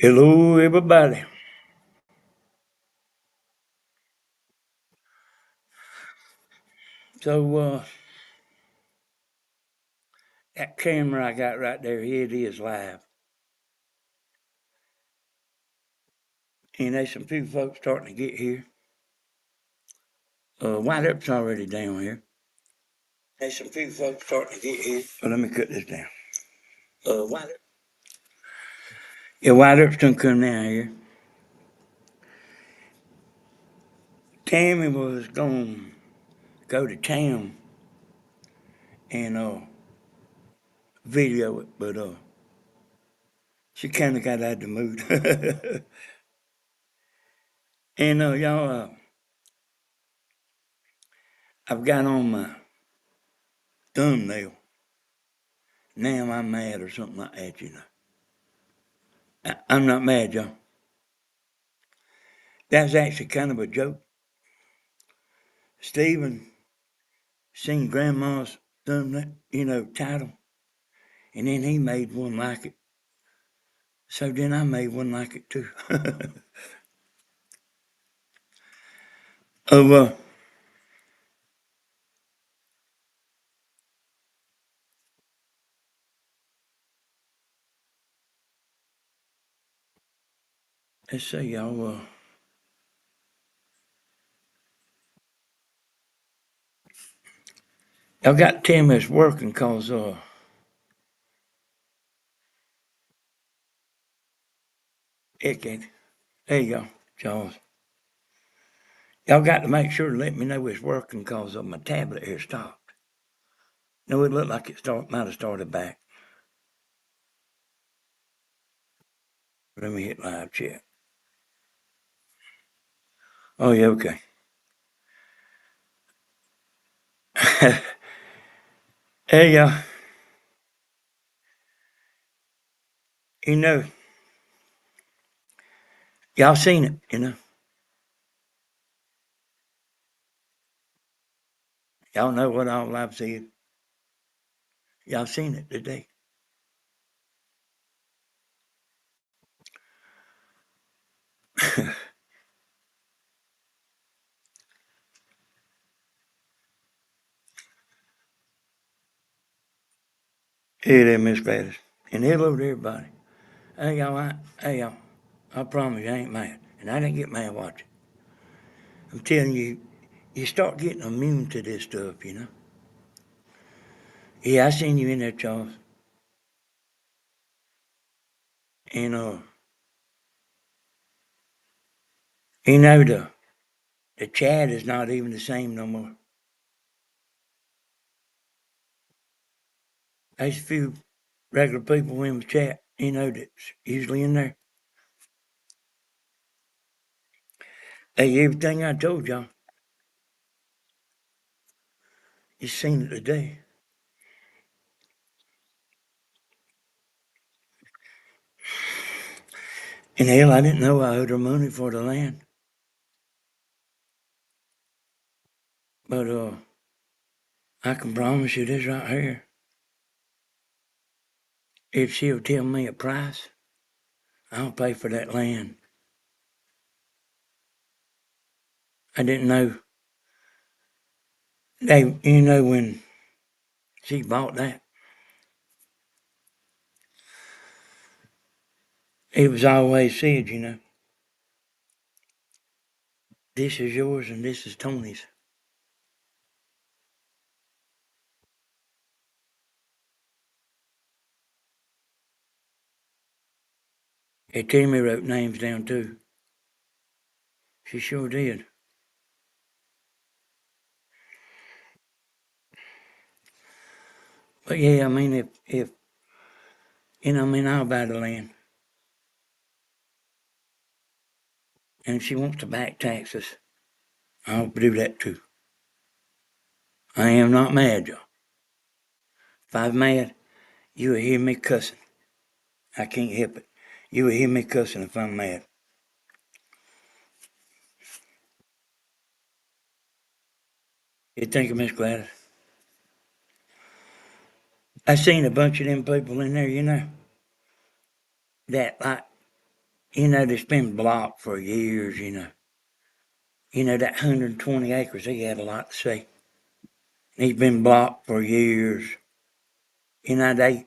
Hello, everybody. So, that camera I got right there, it is live. And there's some few folks starting to get here. White Up's already down here. There's some few folks starting to get here. So let me cut this down. White Up. Yeah, White Up's done come down here. Tammy was going to go to town and video it, but she kind of got out of the mood. And y'all, I've got on my thumbnail. Now I'm mad or something like that, you know. I'm not mad, y'all. That's actually kind of a joke. Stephen seen Grandma's thumbnail, title, and then he made one like it. So then I made one like it too. Oh, let's see, y'all. Y'all got to tell me it's working, cause it can. There you go, Charles. Y'all got to make sure to let me know it's working, cause my tablet here stopped. No, it looked like might have started back. Let me hit live chat. Oh yeah, okay. There you go. You know, y'all seen it. Y'all know what all I've said. Y'all seen it today. Hey there, Miss Gladys. And hello to everybody. Hey y'all, I promise you I ain't mad. And I didn't get mad watching. I'm telling you, you start getting immune to this stuff. Yeah, I seen you in there, Charles. And the chat is not even the same no more. There's a few regular people in the chat, that's usually in there. Hey, everything I told y'all, you seen it today. And hell, I didn't know I owed her money for the land. But I can promise you this right here. If she'll tell me a price, I'll pay for that land. I didn't know. When she bought that, it was always said, this is yours and this is Tony's. And Timmy wrote names down too. She sure did. But yeah, I mean, if I'll buy the land. And if she wants to back taxes, I'll do that too. I am not mad, y'all. If I'm mad, you will hear me cussing. I can't help it. You will hear me cussing if I'm mad. You think of Miss Gladys? I seen a bunch of them people in there, that like That's been blocked for years, that 120 acres, he had a lot to say. He's been blocked for years. They,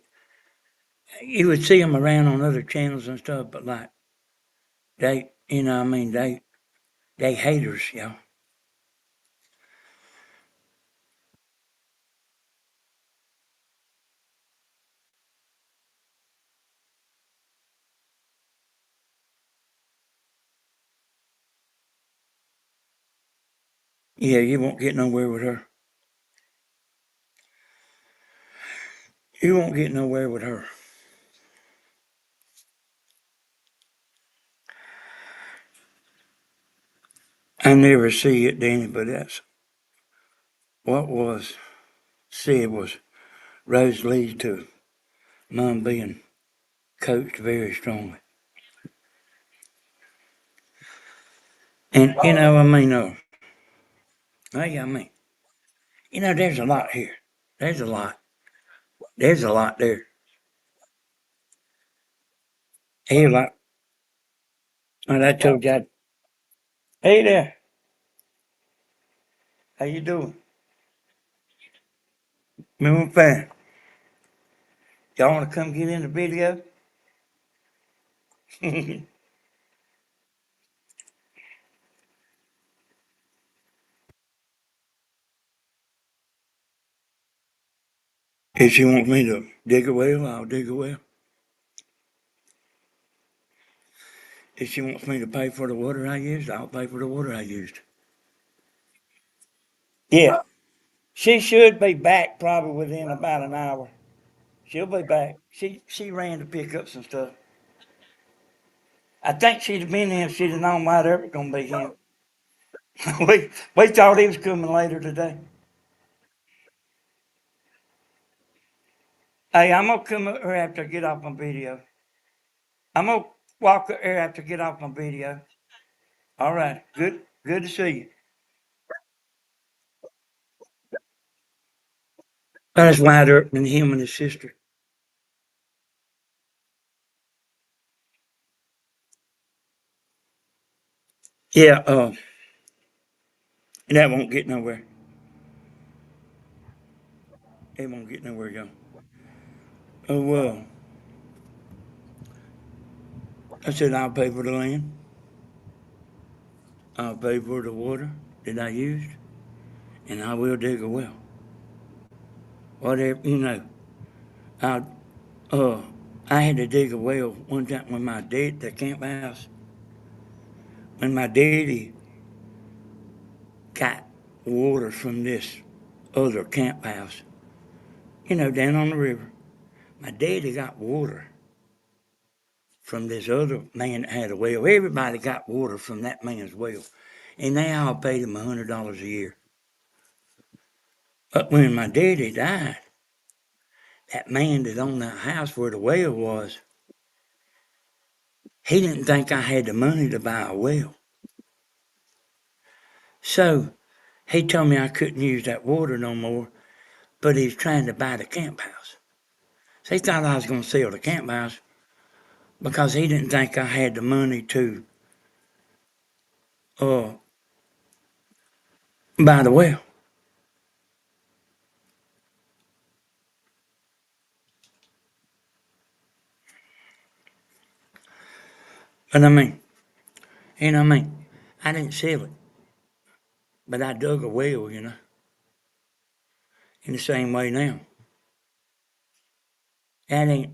you would see them around on other channels and stuff, but like, they haters, y'all. Yeah, you won't get nowhere with her. You won't get nowhere with her. I never see it, Danny, but that's what was said was Rose leads to Mom being coached very strongly. And, hey, there's a lot here. There's a lot. There's a lot there. Hey, like, I told you, hey there, how you doing? Moving fine. Y'all want to come get in the video? If she wants me to dig a well, I'll dig a well. If she wants me to pay for the water I used, I'll pay for the water I used. Yeah, she should be back probably within about an hour. She'll be back. She ran to pick up some stuff. I think she'd have been in if she'd have known why there was gonna be him. we thought he was coming later today. Hey, I'm gonna come up here after I get off my video. I'm gonna walk up here after I get off my video. All right, good to see you. That's wider than him and his sister. Yeah, that won't get nowhere. It won't get nowhere, y'all. Oh well, I said I'll pay for the land. I'll pay for the water that I used, and I will dig a well. Whatever, I uh, I had to dig a well one time when the camp house, when my daddy got water from this other camp house, down on the river. My daddy got water from this other man that had a well. Everybody got water from that man's well. And they all paid him $100 a year. But when my daddy died, that man that owned that house where the well was, he didn't think I had the money to buy a well. So he told me I couldn't use that water no more, but he was trying to buy the camp house. So he thought I was going to sell the camp house because he didn't think I had the money to uh, buy the well. But I didn't sell it, but I dug a well, in the same way now. That ain't,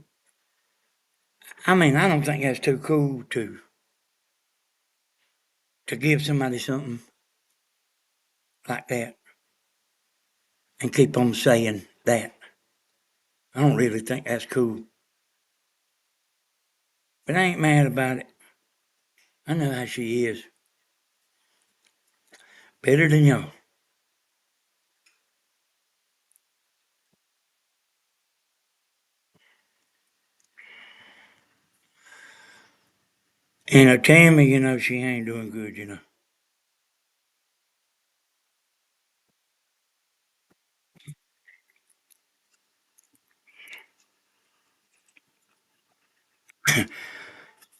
I don't think that's too cool to give somebody something like that and keep on saying that. I don't really think that's cool. But I ain't mad about it. I know how she is. Better than y'all. And Tammy, she ain't doing good.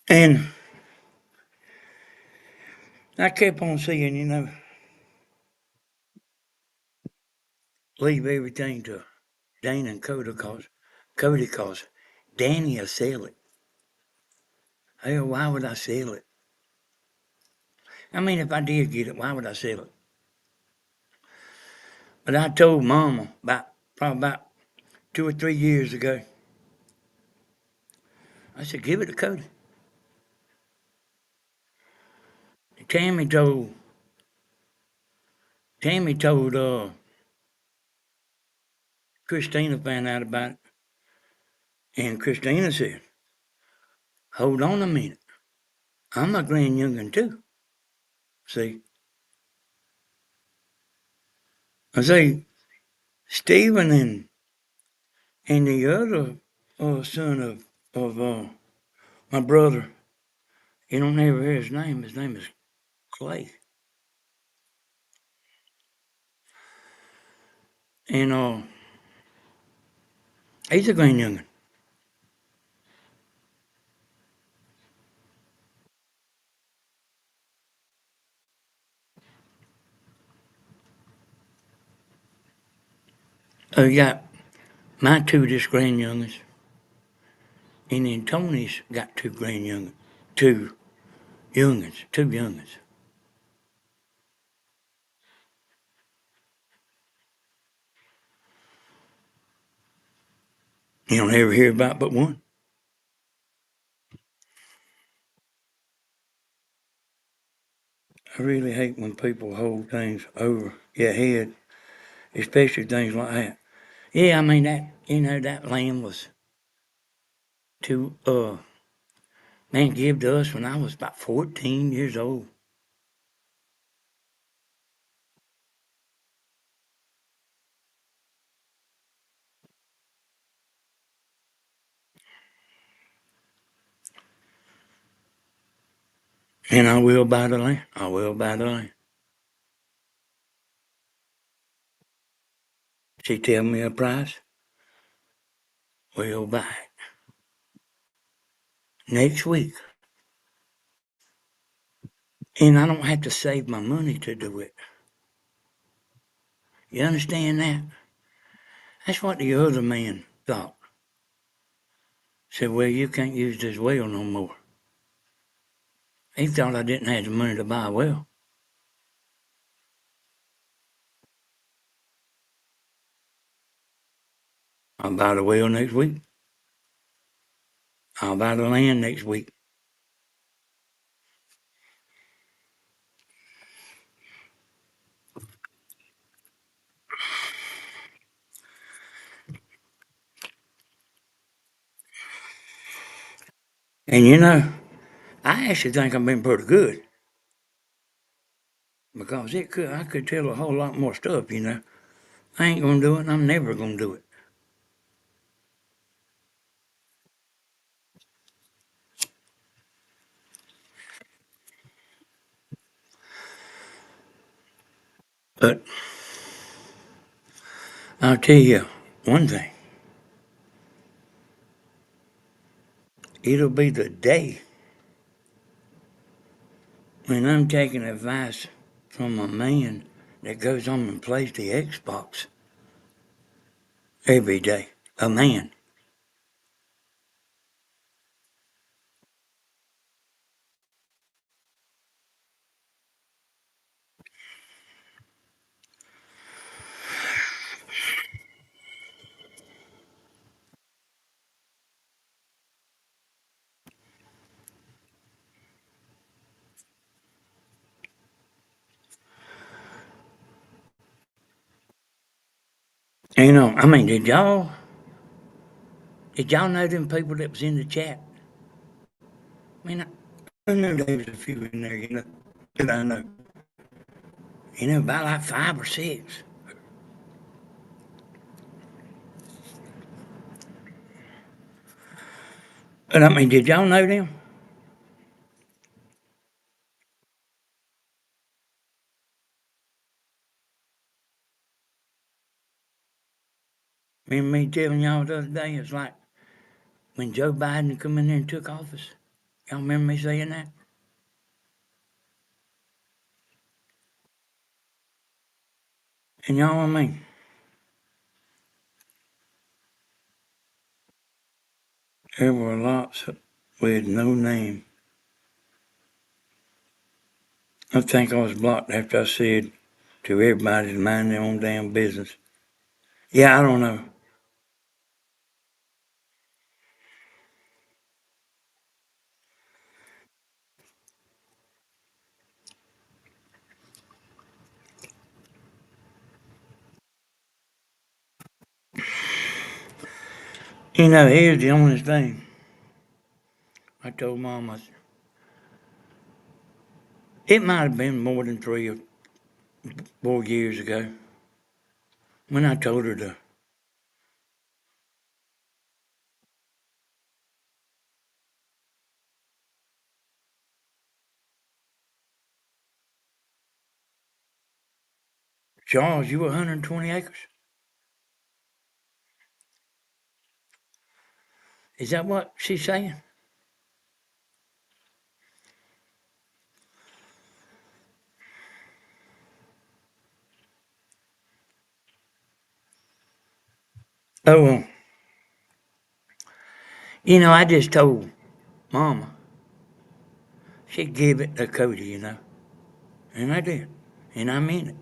And I kept on saying, leave everything to Dana and Cody cause Danny will sell it. Hell, why would I sell it? I mean, if I did get it, why would I sell it? But I told Mama probably about 2 or 3 years ago, I said, give it to Cody. Tammy told Christina found out about it, and Christina said, hold on a minute. I'm a grand young'un too. See? I say, Stephen and the other son of my brother, you don't ever hear his name. His name is Clay. And he's a grand young'un. You got my two just grand young'uns, and then Tony's got two young'uns. You don't ever hear about but one. I really hate when people hold things over your head, especially things like that. Yeah, I mean that land was to give to us when I was about 14 years old. And I will buy the land. I will buy the land. She tell me a price, we'll buy it. Next week. And I don't have to save my money to do it. You understand that? That's what the other man thought. Said, well, you can't use this well no more. He thought I didn't have the money to buy a well. I'll buy the well next week. I'll buy the land next week. And I actually think I've been pretty good because I could tell a whole lot more stuff. I ain't gonna do it and I'm never gonna do it. But I'll tell you one thing. It'll be the day when I'm taking advice from a man that goes home and plays the Xbox every day. A man. I mean, did y'all know them people that was in the chat? I mean, I knew there was a few in there, that I know. About like 5 or 6. But I mean, did y'all know them? Remember me telling y'all the other day, it's like when Joe Biden come in there and took office. Y'all remember me saying that? And y'all, I mean, there were lots with no name. I think I was blocked after I said to everybody to mind their own damn business. Yeah, I don't know. You know, here's the only thing. I told Mama, it might have been more than 3 or 4 years ago when I told her to. Charles, you 120 acres. Is that what she's saying? Oh, well, you know, I just told Mama she'd give it to Cody, you know. And I did. And I meant it.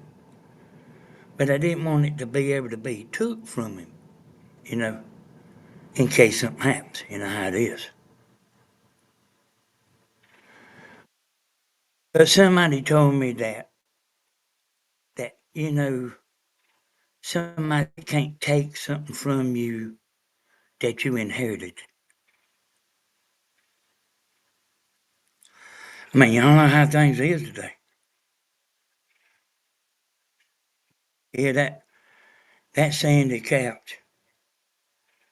But I didn't want it to be able to be took from him, you know, in case something happens. You know how it is. But somebody told me that, you know, somebody can't take something from you that you inherited. I mean, y'all know how things is today. Yeah, that Sandy Couch,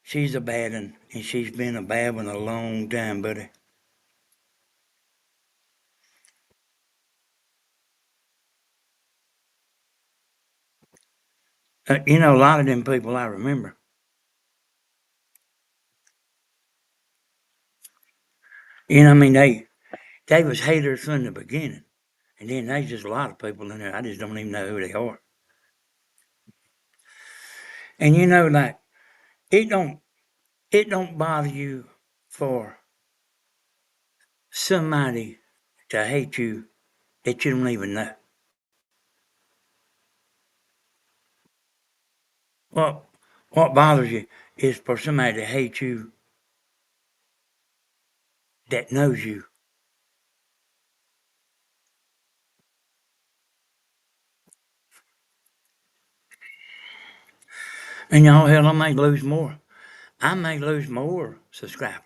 she's a bad one, and she's been a bad one a long time, buddy. You know, a lot of them people I remember. You know, I mean, they was haters from the beginning, and then there's just a lot of people in there. I just don't even know who they are. And you know, like it don't it don't bother you for somebody to hate you that you don't even know. What what bothers you is for somebody to hate you that knows you. And y'all, hell, I may lose more. I may lose more subscribers,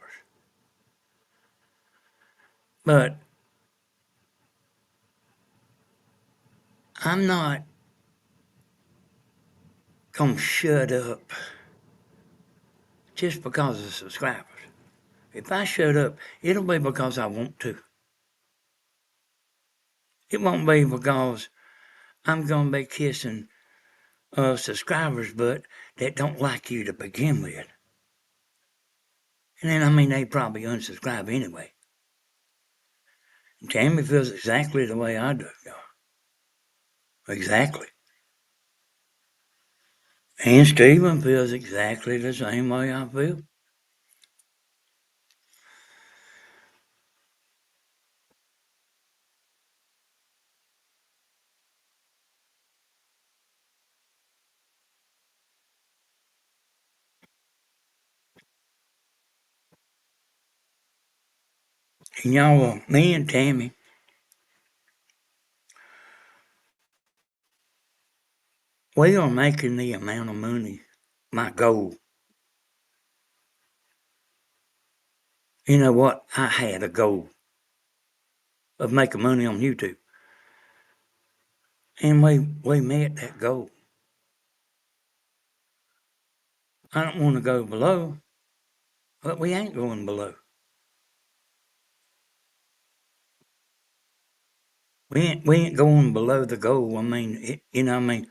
but I'm not gonna shut up just because of subscribers. If I shut up, it'll be because I want to. It won't be because I'm gonna be kissing subscribers' butt that don't like you to begin with. And then, I mean, they probably unsubscribe anyway. And Tammy feels exactly the way I do, y'all. Exactly. And Stephen feels exactly the same way I feel. And y'all, me and Tammy, we are making the amount of money my goal. You know what? I had a goal of making money on YouTube. And we met that goal. I don't want to go below, but we ain't going below. We ain't going below the goal. I mean, you know, I mean,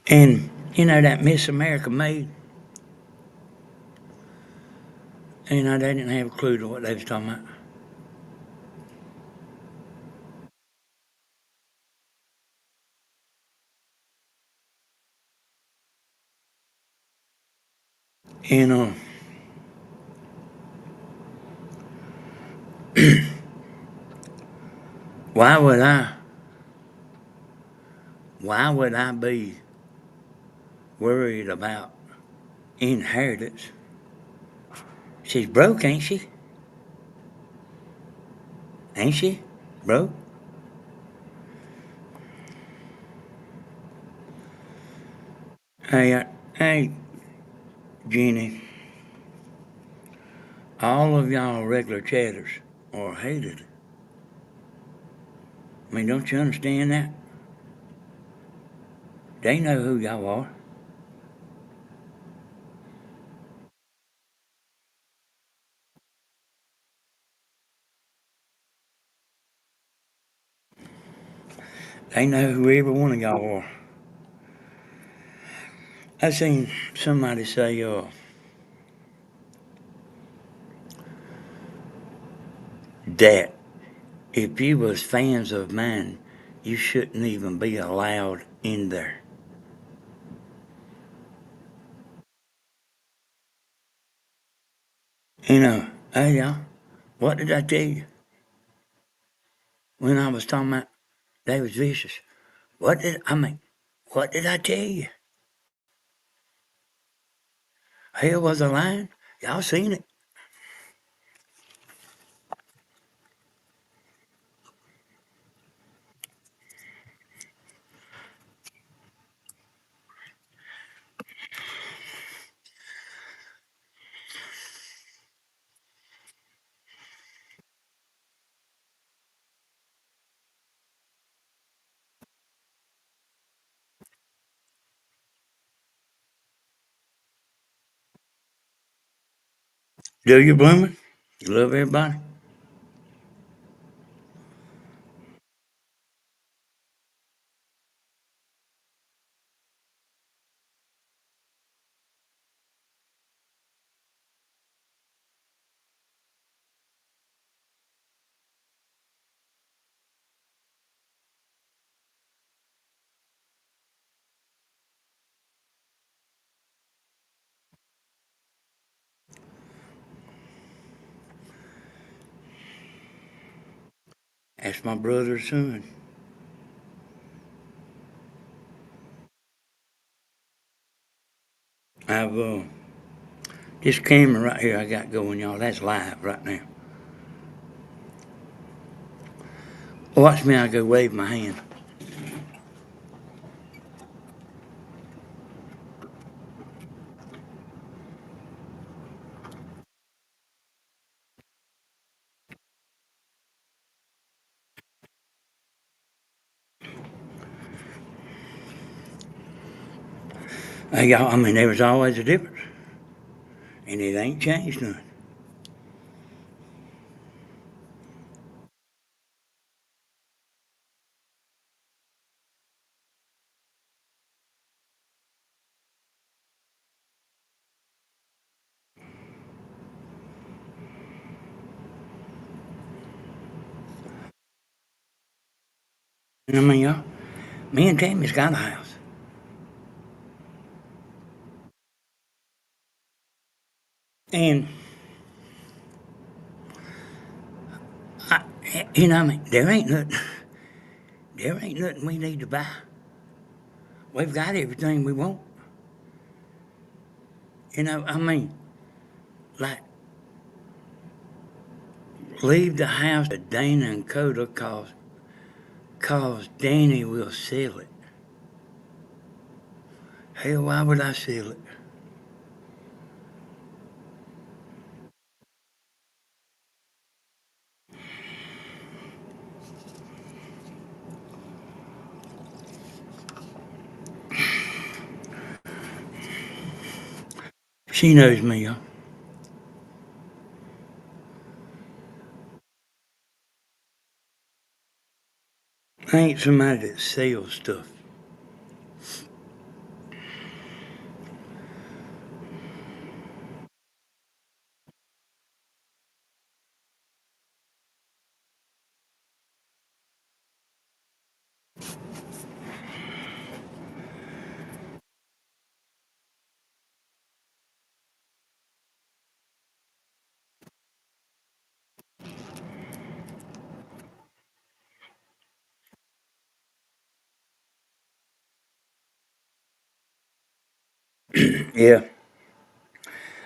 and you know that Miss America made. And I didn't have a clue to what they was talking about. And why would I why would I be worried about inheritance? She's broke, ain't she? Ain't she? Broke? Hey, Jeannie, all of y'all regular chatters are hated. I mean, don't you understand that? They know who y'all are. They know who every one of y'all are. I seen somebody say, that if you was fans of mine, you shouldn't even be allowed in there. Hey y'all, what did I tell you when I was talking about they was vicious? What did I tell you? Hell was a line. Y'all seen it. Do you, Bloomin'? You love everybody? That's my brother's son. I've this camera right here I got going, y'all. That's live right now. Watch me. I go wave my hand. Hey, y'all. I mean, there was always a difference, and it ain't changed none. And I mean, y'all. Me and Tammy's got a house, and I, I mean, there ain't nothing we need to buy. We've got everything we want. I mean, like, leave the house to Dana and Cody cause Danny will sell it. Hell, why would I sell it? She knows me, y'all. I ain't somebody that sells stuff. Yeah,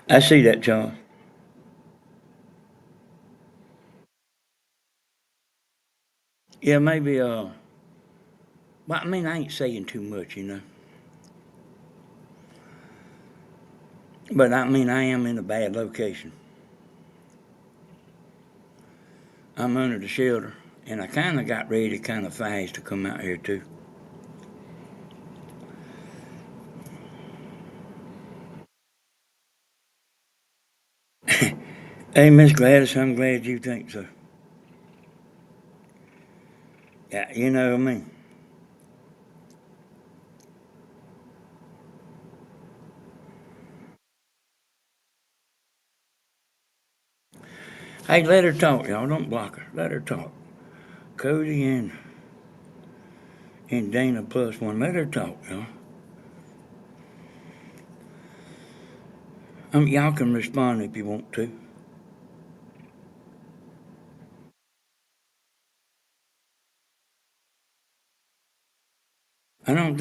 I see that, John. Yeah, maybe, well, I mean, I ain't saying too much, you know. But I mean, I am in a bad location. I'm under the shelter, and I kind of got ready kind of fast to come out here, too. Hey, Miss Gladys, I'm glad you think so. Yeah, you know what I mean. Hey, let her talk, y'all. Don't block her. Let her talk. Cody and Dana plus one. Let her talk, y'all. Y'all can respond if you want to. I don't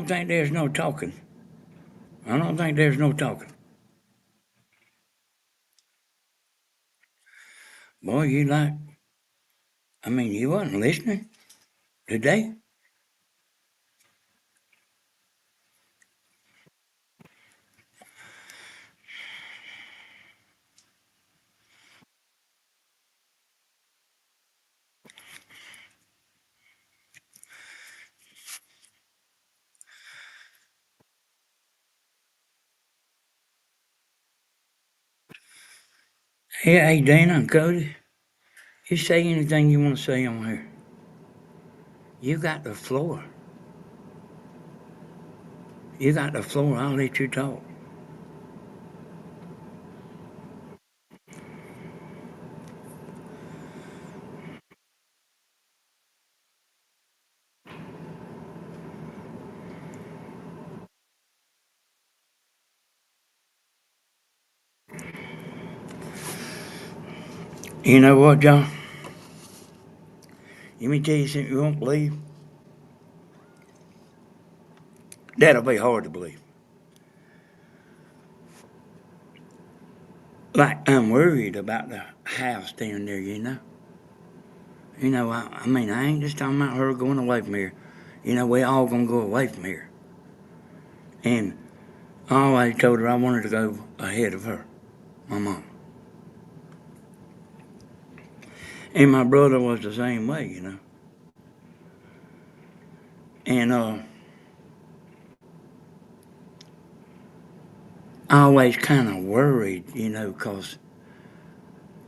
think there's no talking. I don't think there's no talking. Boy, I mean, you wasn't listening today. Hey, Dana and Cody, you say anything you want to say on here. You got the floor. You got the floor. I'll let you talk. You know what, John? Let me tell you something you won't believe. That'll be hard to believe. Like, I'm worried about the house down there, you know? I mean, I ain't just talking about her going away from here. We all gonna go away from here. And I always told her I wanted to go ahead of her, my mom. And my brother was the same way. And I always kind of worried,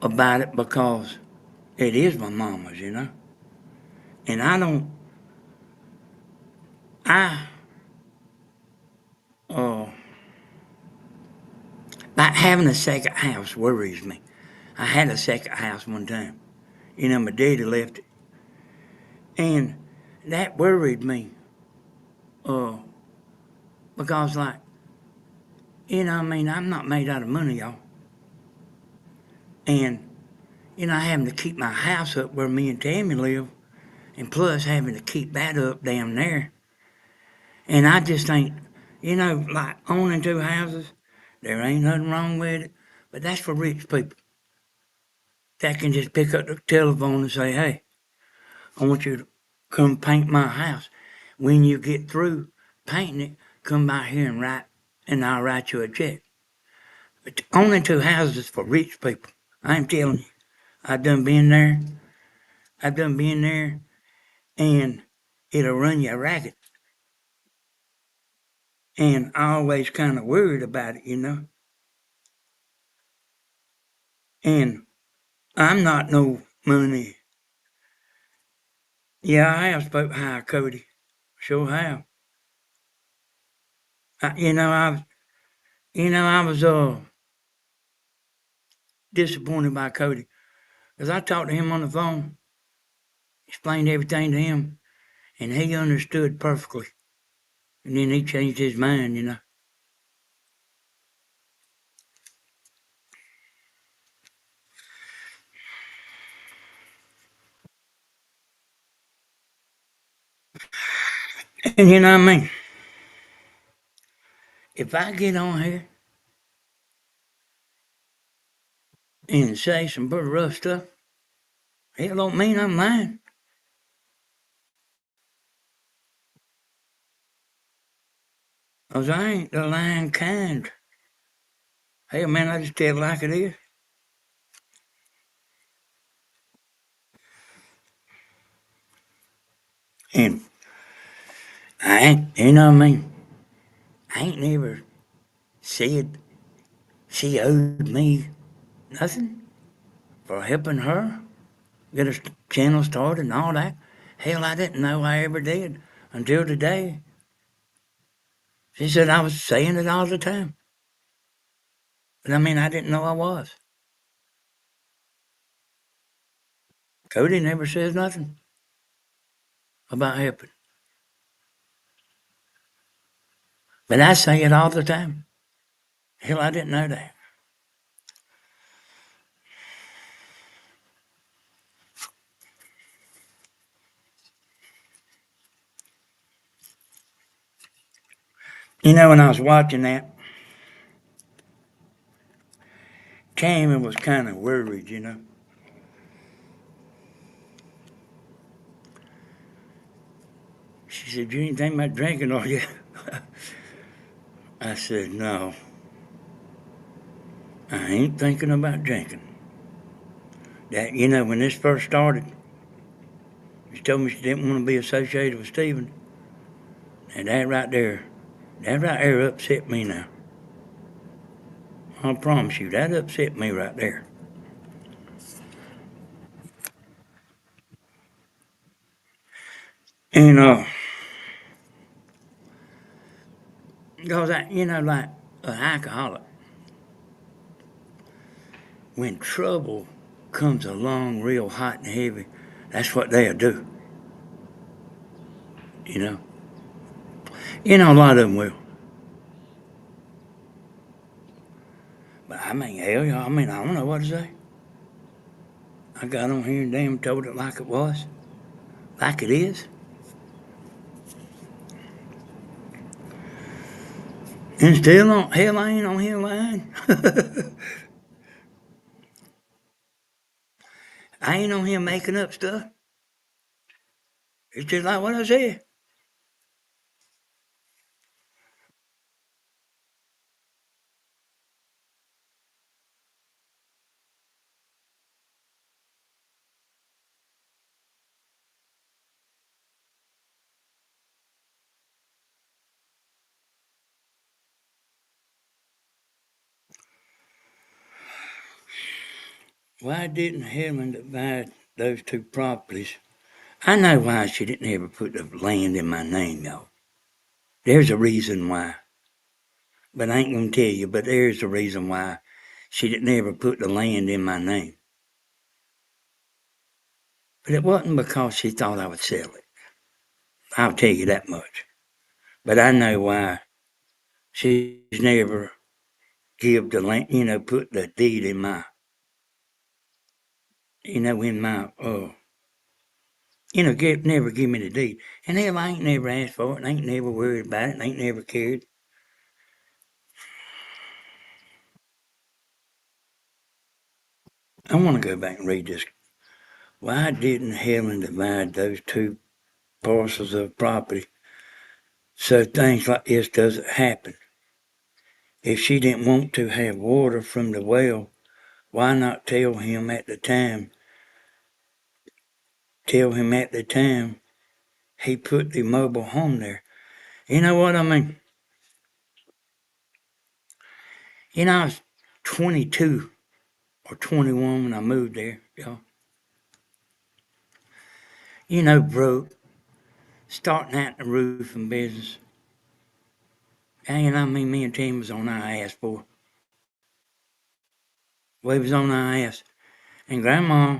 about it because it is my mama's. And I, uh, like having a second house worries me. I had a second house one time. My daddy left it. And that worried me, uh, because I mean, I'm not made out of money, y'all. And, having to keep my house up where me and Tammy live, and plus having to keep that up down there. And I just think, like owning two houses, there ain't nothing wrong with it, but that's for rich people that can just pick up the telephone and say, hey, I want you to come paint my house. When you get through painting it, come by here and I'll write you a check. But owning two houses is for rich people. I'm telling you, I done been there. I done been there, and it'll run you ragged. And I always kind of worried about it. And I'm not no money. Yeah, I have spoke high, Cody. Sure have. I, I was disappointed by Cody because I talked to him on the phone, explained everything to him, and he understood perfectly. And then he changed his mind. And I mean, if I get on here and say some pretty rough stuff, it don't mean I'm lying. Cause I ain't the lying kind. Hey man, I just tell it like it is. And I ain't, you know what I mean? I ain't never said she owed me nothing for helping her get a channel started and all that. Hell, I didn't know I ever did until today. She said I was saying it all the time. But I mean, I didn't know I was. Cody never says nothing about helping. But I say it all the time. Hell, I didn't know that. You know, when I was watching that, Tammy was kind of worried, you know. She said, "You ain't thinking about drinking, are you?" I said, "No, I ain't thinking about drinking." That, you know, when this first started, she told me she didn't want to be associated with Stephen. And that right there upset me now. I promise you, that upset me right there. And, because you know, like an alcoholic, when trouble comes along real hot and heavy, that's what they'll do, you know. You know, a lot of them will. But I mean, hell, yeah, I mean, I don't know what to say. I got on here and damn told it like it was, like it is. And still on, hell, I ain't on here lying. I ain't on here making up stuff. It's just like what I said. Why didn't Helen divide those two properties? I know why she didn't ever put the land in my name, y'all. There's a reason why. But I ain't gonna tell you, but there's a reason why she didn't ever put the land in my name. But it wasn't because she thought I would sell it. I'll tell you that much. But I know why she's never give the land, you know, put the deed in my, you know, in my, never give me the deed. And hell, I ain't never asked for it, and I ain't never worried about it, and I ain't never cared. I want to go back and read this. Why didn't Helen divide those two parcels of property so things like this doesn't happen? If she didn't want to have water from the well, why not tell him at the time? Tell him at the time he put the mobile home there. You know what I mean? You know, I was 22 or 21 when I moved there, y'all. You know, broke, starting out in the roofing business. And I mean, me and Tim was on our ass, boy. We was on our ass. And Grandma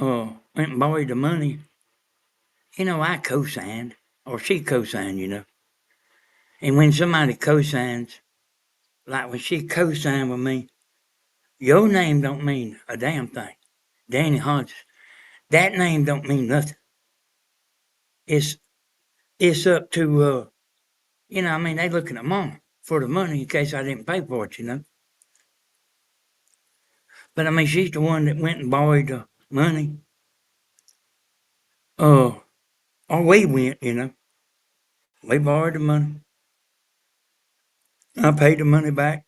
went and borrowed the money. You know, I co-signed, or she co-signed, you know. And when somebody co-signs, like when she co-signed with me, your name don't mean a damn thing. Danny Hodges. That name don't mean nothing. It's it's up to you know, I mean, they looking at mama. for the money in case I didn't pay for it, But I mean, she's the one that went and borrowed the money. Or we went. We borrowed the money. I paid the money back.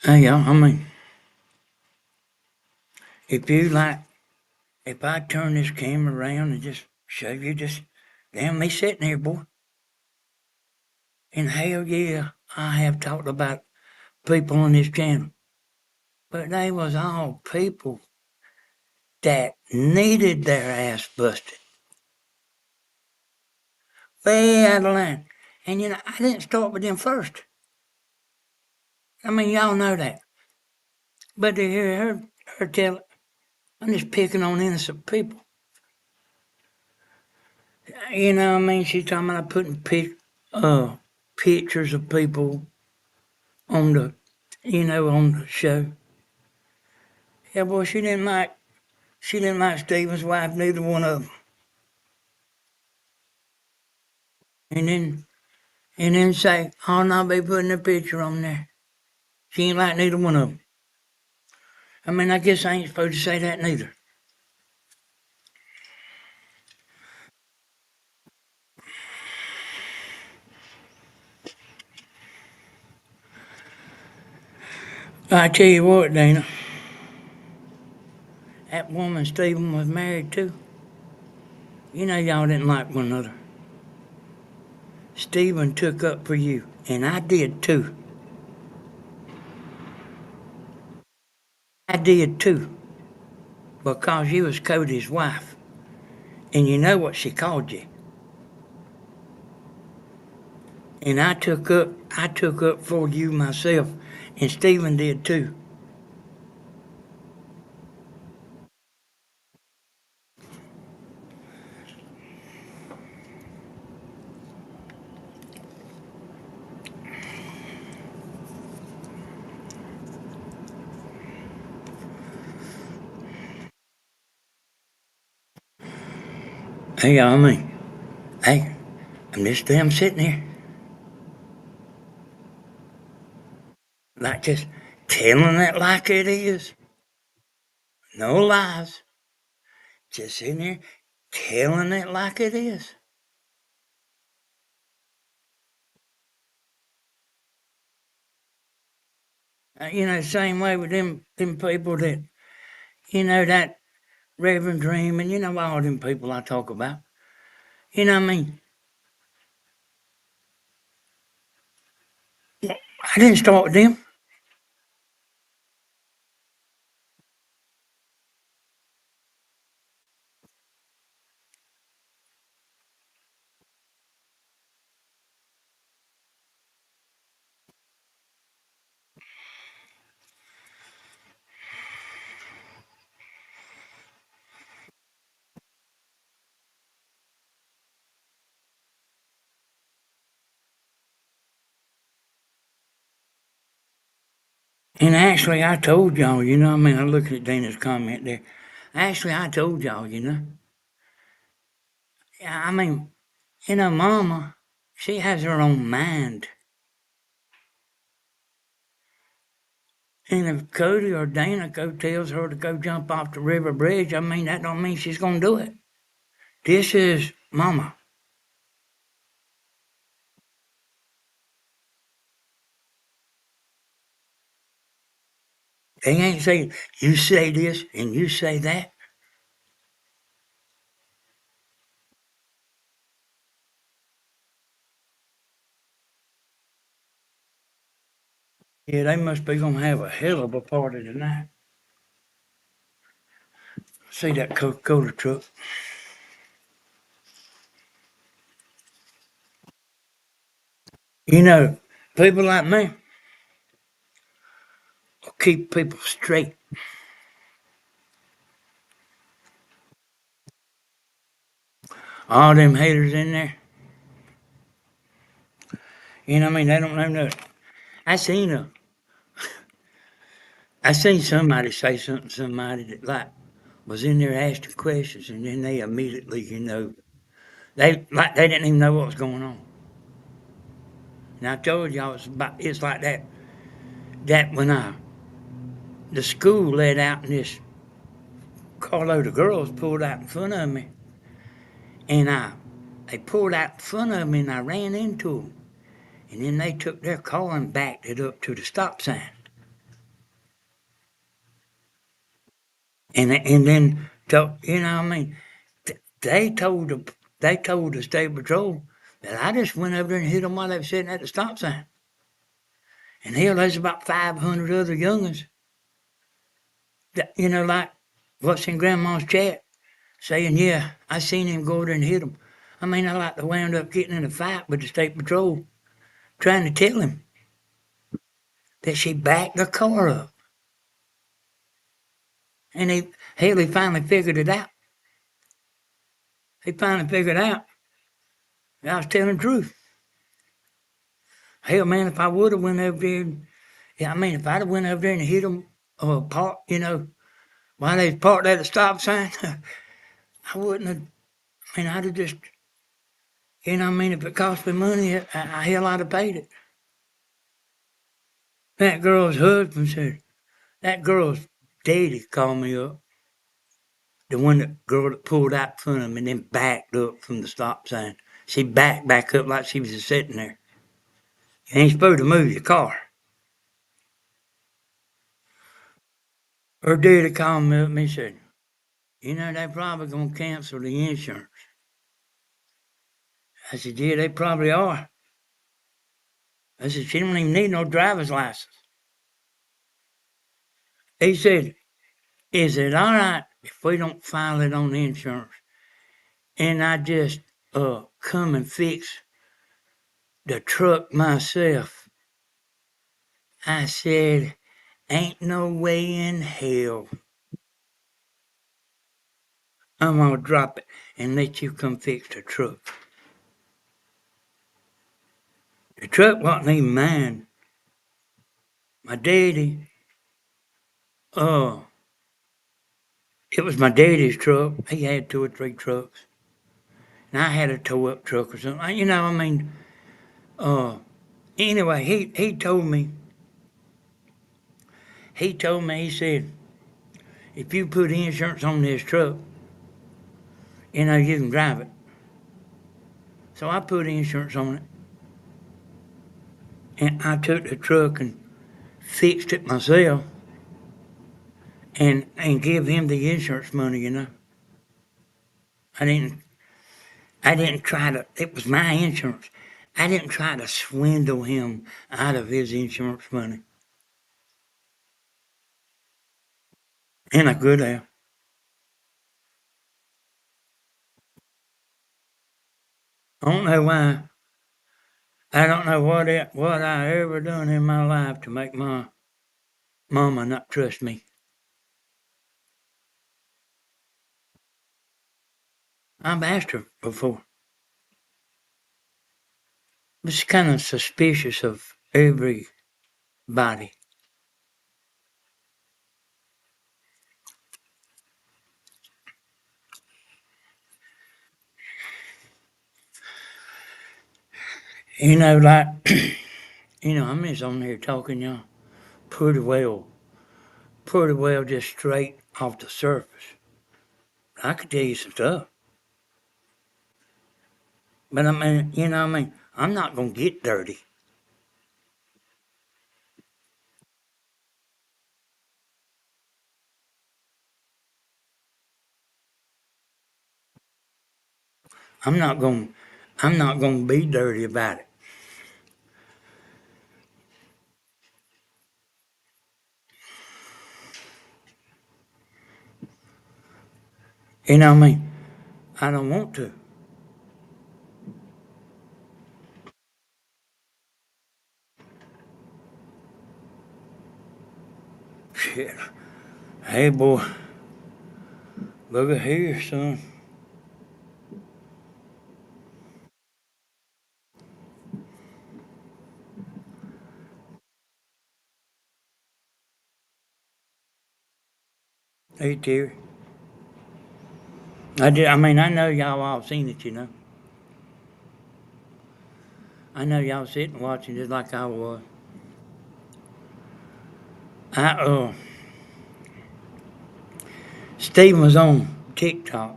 Hey, y'all, I mean, if I turn this camera around and just show you just, damn me sitting here, boy. And hell yeah, I have talked about people on this channel. But they was all people that needed their ass busted. Way out of line. And I didn't start with them first. I mean, y'all know that. But to hear her tell it, I'm just picking on innocent people. I mean, she's talking about putting pictures of people on on the show. Yeah, boy, she didn't like Steven's wife, neither one of them. And then say, I'll not be putting a picture on there. She ain't like neither one of them. I mean, I guess I ain't supposed to say that neither. I tell you what, Dana, that woman Stephen was married to, y'all didn't like one another. Stephen took up for you, and I did too. I did too, because you was Cody's wife, and you know what she called you. And I took up for you myself, and Stephen did too. Hey, I mean, hey, I'm just damn sitting here, like just telling it like it is. No lies. Just sitting there telling it like it is. Same way with them people that Reverend Dream and all them people I talk about. I mean, I didn't start with them. And actually, I told y'all, I mean, I looked at Dana's comment there. Actually, I told y'all. Yeah, I mean, Mama, she has her own mind. And if Cody or Dana tells her to go jump off the river bridge, I mean, that don't mean she's going to do it. This is Mama. They ain't saying, you say this and you say that. Yeah, they must be going to have a hell of a party tonight. See that Coca-Cola truck? People like me will keep people straight. All them haters in there. You know what I mean? They don't know nothing. I seen a, I seen somebody say something to somebody that like was in there asking questions, and then they immediately, they didn't even know what was going on. And I told y'all it's like that. That when the school let out and this carload of girls pulled out in front of me, and they pulled out in front of me, and I ran into them, and then they took their car and backed it up to the stop sign, and then you know what I mean. They told the state patrol that I just went over there and hit them while they were sitting at the stop sign. And hell, there's about 500 other young'uns that, like what's in Grandma's chat, saying, yeah, I seen him go over there and hit him. I mean, I like to wound up getting in a fight with the state patrol, trying to tell him that she backed the car up. And he finally figured it out. He finally figured out that I was telling the truth. Hell, man, if I would have went over there, if I'd have went over there and hit him, while they was parked at the stop sign, I wouldn't have, I'd have just, if it cost me money, hell, I'd have paid it. That girl's husband said, that girl's daddy called me up. The girl that pulled out in front of me and then backed up from the stop sign. She backed back up like she was just sitting there. You ain't supposed to move your car. Her daddy called me up and he said, they're probably going to cancel the insurance. I said, yeah, they probably are. I said, she don't even need no driver's license. He said, is it all right if we don't file it on insurance and I just come and fix the truck myself? I said, ain't no way in hell I'm gonna drop it and let you come fix the truck. The truck wasn't even mine. My daddy, it was my daddy's truck. He had 2 or 3 trucks. And I had a tow-up truck or something. Anyway, he said, if you put insurance on this truck, you can drive it. So I put insurance on it. And I took the truck and fixed it myself and give him the insurance money, I didn't try to, it was my insurance. I didn't try to swindle him out of his insurance money. And I could have. I don't know why. I don't know what I ever done in my life to make my mama not trust me. I've asked her before. But she's kind of suspicious of everybody. Like, I'm just on here talking, y'all, pretty well just straight off the surface. I could tell you some stuff. But I'm not going to get dirty. I'm not going to be dirty about it. You know what I mean? I don't want to. Shit. Hey, boy. Look at here, son. Hey, Terry. I know y'all all seen it, you know. I know y'all sitting watching just like I was. I, Stephen was on TikTok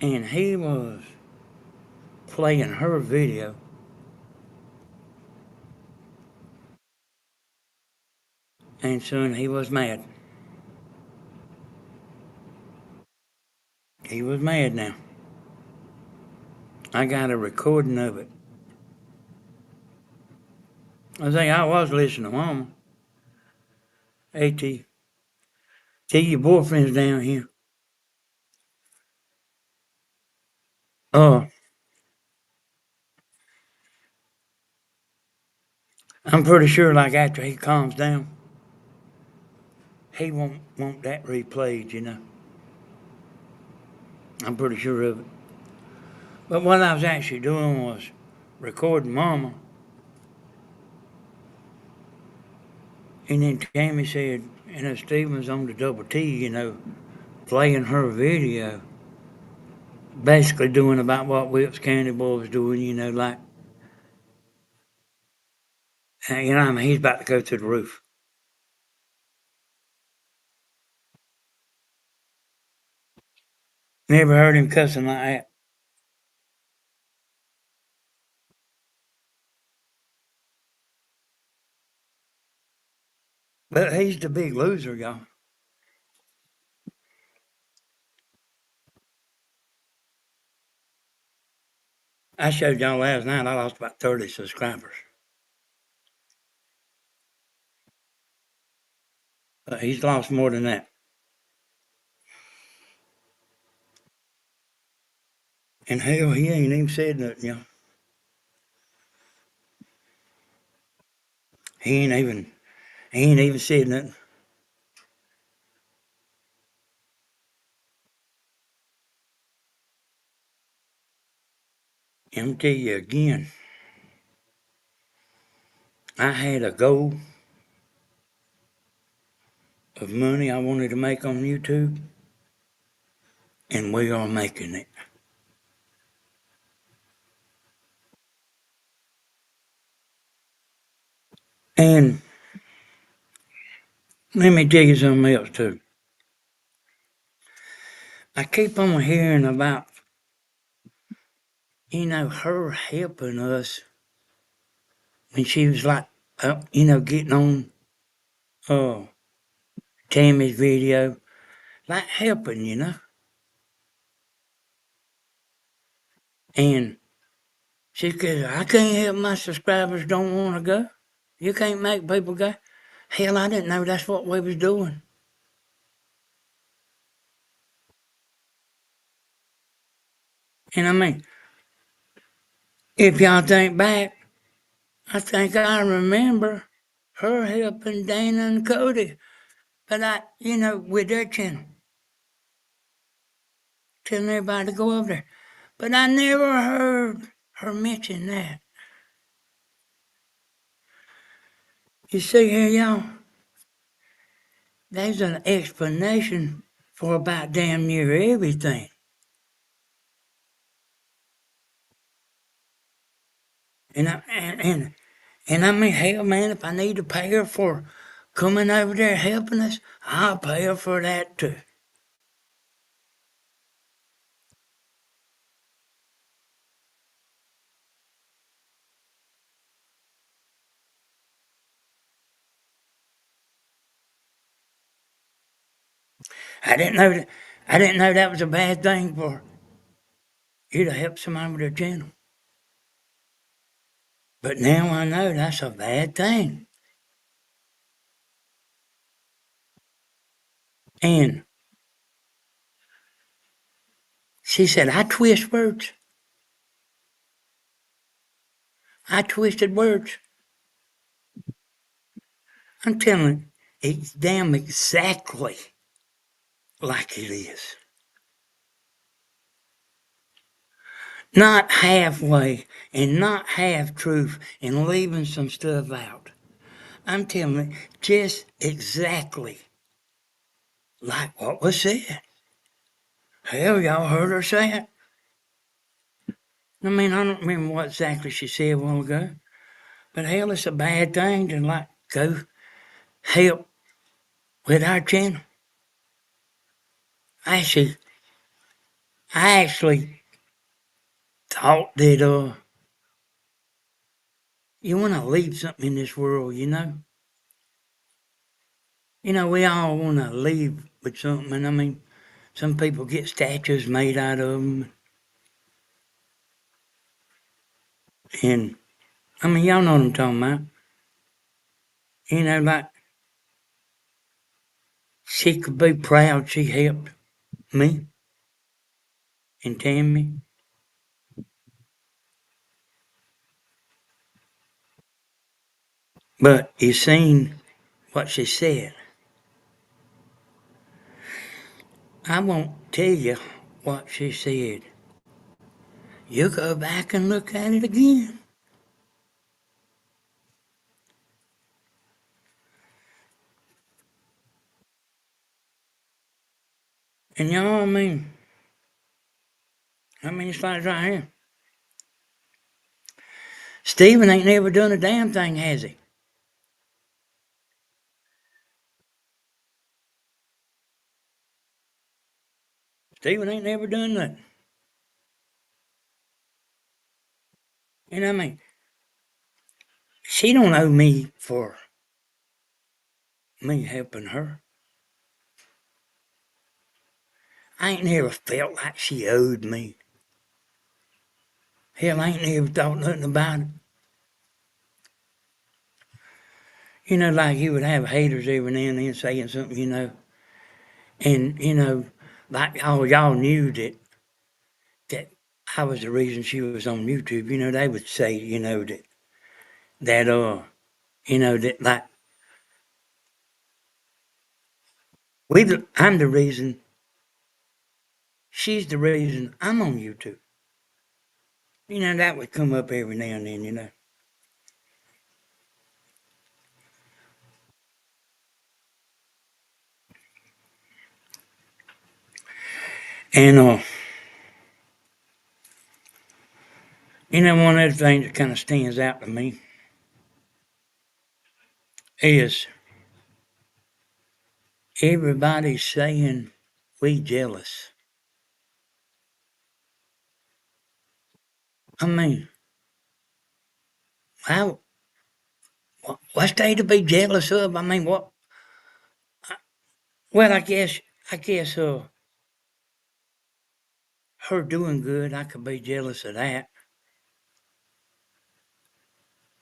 and he was playing her video, and soon he was mad. He was mad now. I got a recording of it. I was listening to Mama. Hey, your boyfriend's down here. Uh, I'm pretty sure, like, after he calms down, he won't want that replayed, you know. I'm pretty sure of it. But what I was actually doing was recording Mama. And then Tammy said, Stephen was on the double T, playing her video, basically doing about what Wilkes County Boy was doing, like, he's about to go through the roof. Never heard him cussing like that. But he's the big loser, y'all. I showed y'all last night I lost about 30 subscribers. But he's lost more than that. And hell, he ain't even said nothing, y'all. He ain't even said nothing. And I'm tell you again, I had a goal of money I wanted to make on YouTube, and we are making it. And let me tell you something else too. I keep on hearing about, her helping us when she was like, getting on uh, Tammy's video, like helping, And she said, I can't help my subscribers don't want to go. You can't make people go. Hell, I didn't know that's what we was doing. And if y'all think back, I think I remember her helping Dana and Cody. But with their channel, telling everybody to go over there. But I never heard her mention that. You see here, y'all, there's an explanation for about damn near everything. Hell, man, if I need to pay her for coming over there helping us, I'll pay her for that too. I didn't know that. I didn't know that was a bad thing for you to help somebody with their channel. But now I know that's a bad thing. And she said, I twist words. I twisted words. I'm telling you, it's damn exactly like it is. Not halfway and not half truth and leaving some stuff out. I'm telling you, just exactly like what was said. Hell, y'all heard her say it. I mean, I don't remember what exactly she said a while ago, but hell, it's a bad thing to like go help with our channel. Actually, I actually thought that you want to leave something in this world, you know. You know, we all want to leave with something. And I mean, some people get statues made out of them, and I mean, y'all know what I'm talking about. You know, like she could be proud she helped me and Tammy. But you seen what she said. I won't tell you what she said. You go back and look at it again. And y'all, I mean, it's like right here. Stephen ain't never done a damn thing, has he? Stephen ain't never done nothing. And I mean, she don't owe me for me helping her. I ain't never felt like she owed me. Hell, I ain't never thought nothing about it. You know, like you would have haters every now and then saying something, you know, and you know, like y'all knew that I was the reason she was on YouTube. You know, they would say, you know, that you know, that like I'm the reason. She's the reason I'm on YouTube. You know, that would come up every now and then. You know, and you know, one of the things that kind of stands out to me is everybody's saying we jealous. I mean, how what's there to be jealous of? I mean, what? Well, I guess her doing good, I could be jealous of that.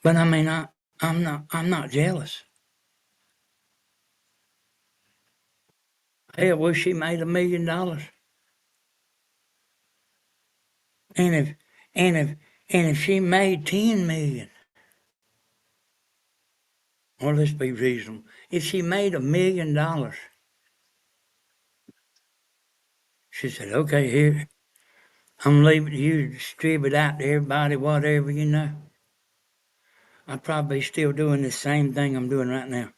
But I mean, I'm not jealous. Hell, wish she made $1 million. And if and if and if she made 10 million, or let's be reasonable, if she made $1 million, she said, "Okay, here I'm leaving you to distribute out to everybody, whatever you know." I'd probably be still doing the same thing I'm doing right now.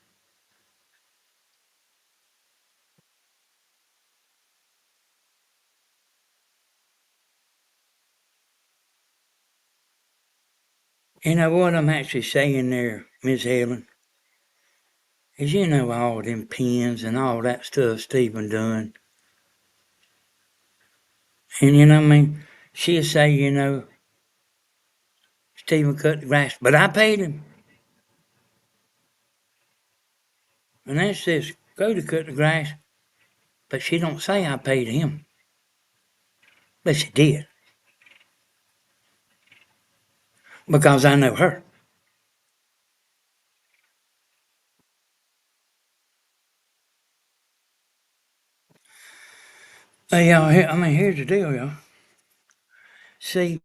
You know what I'm actually saying there, Miss Helen, is you know all them pins and all that stuff Stephen done. And you know what I mean? She'll say, you know, Stephen cut the grass, but I paid him. And that says, go to cut the grass, but she don't say I paid him. But she did, because I know her. Hey, y'all, I mean, here's the deal, y'all. See,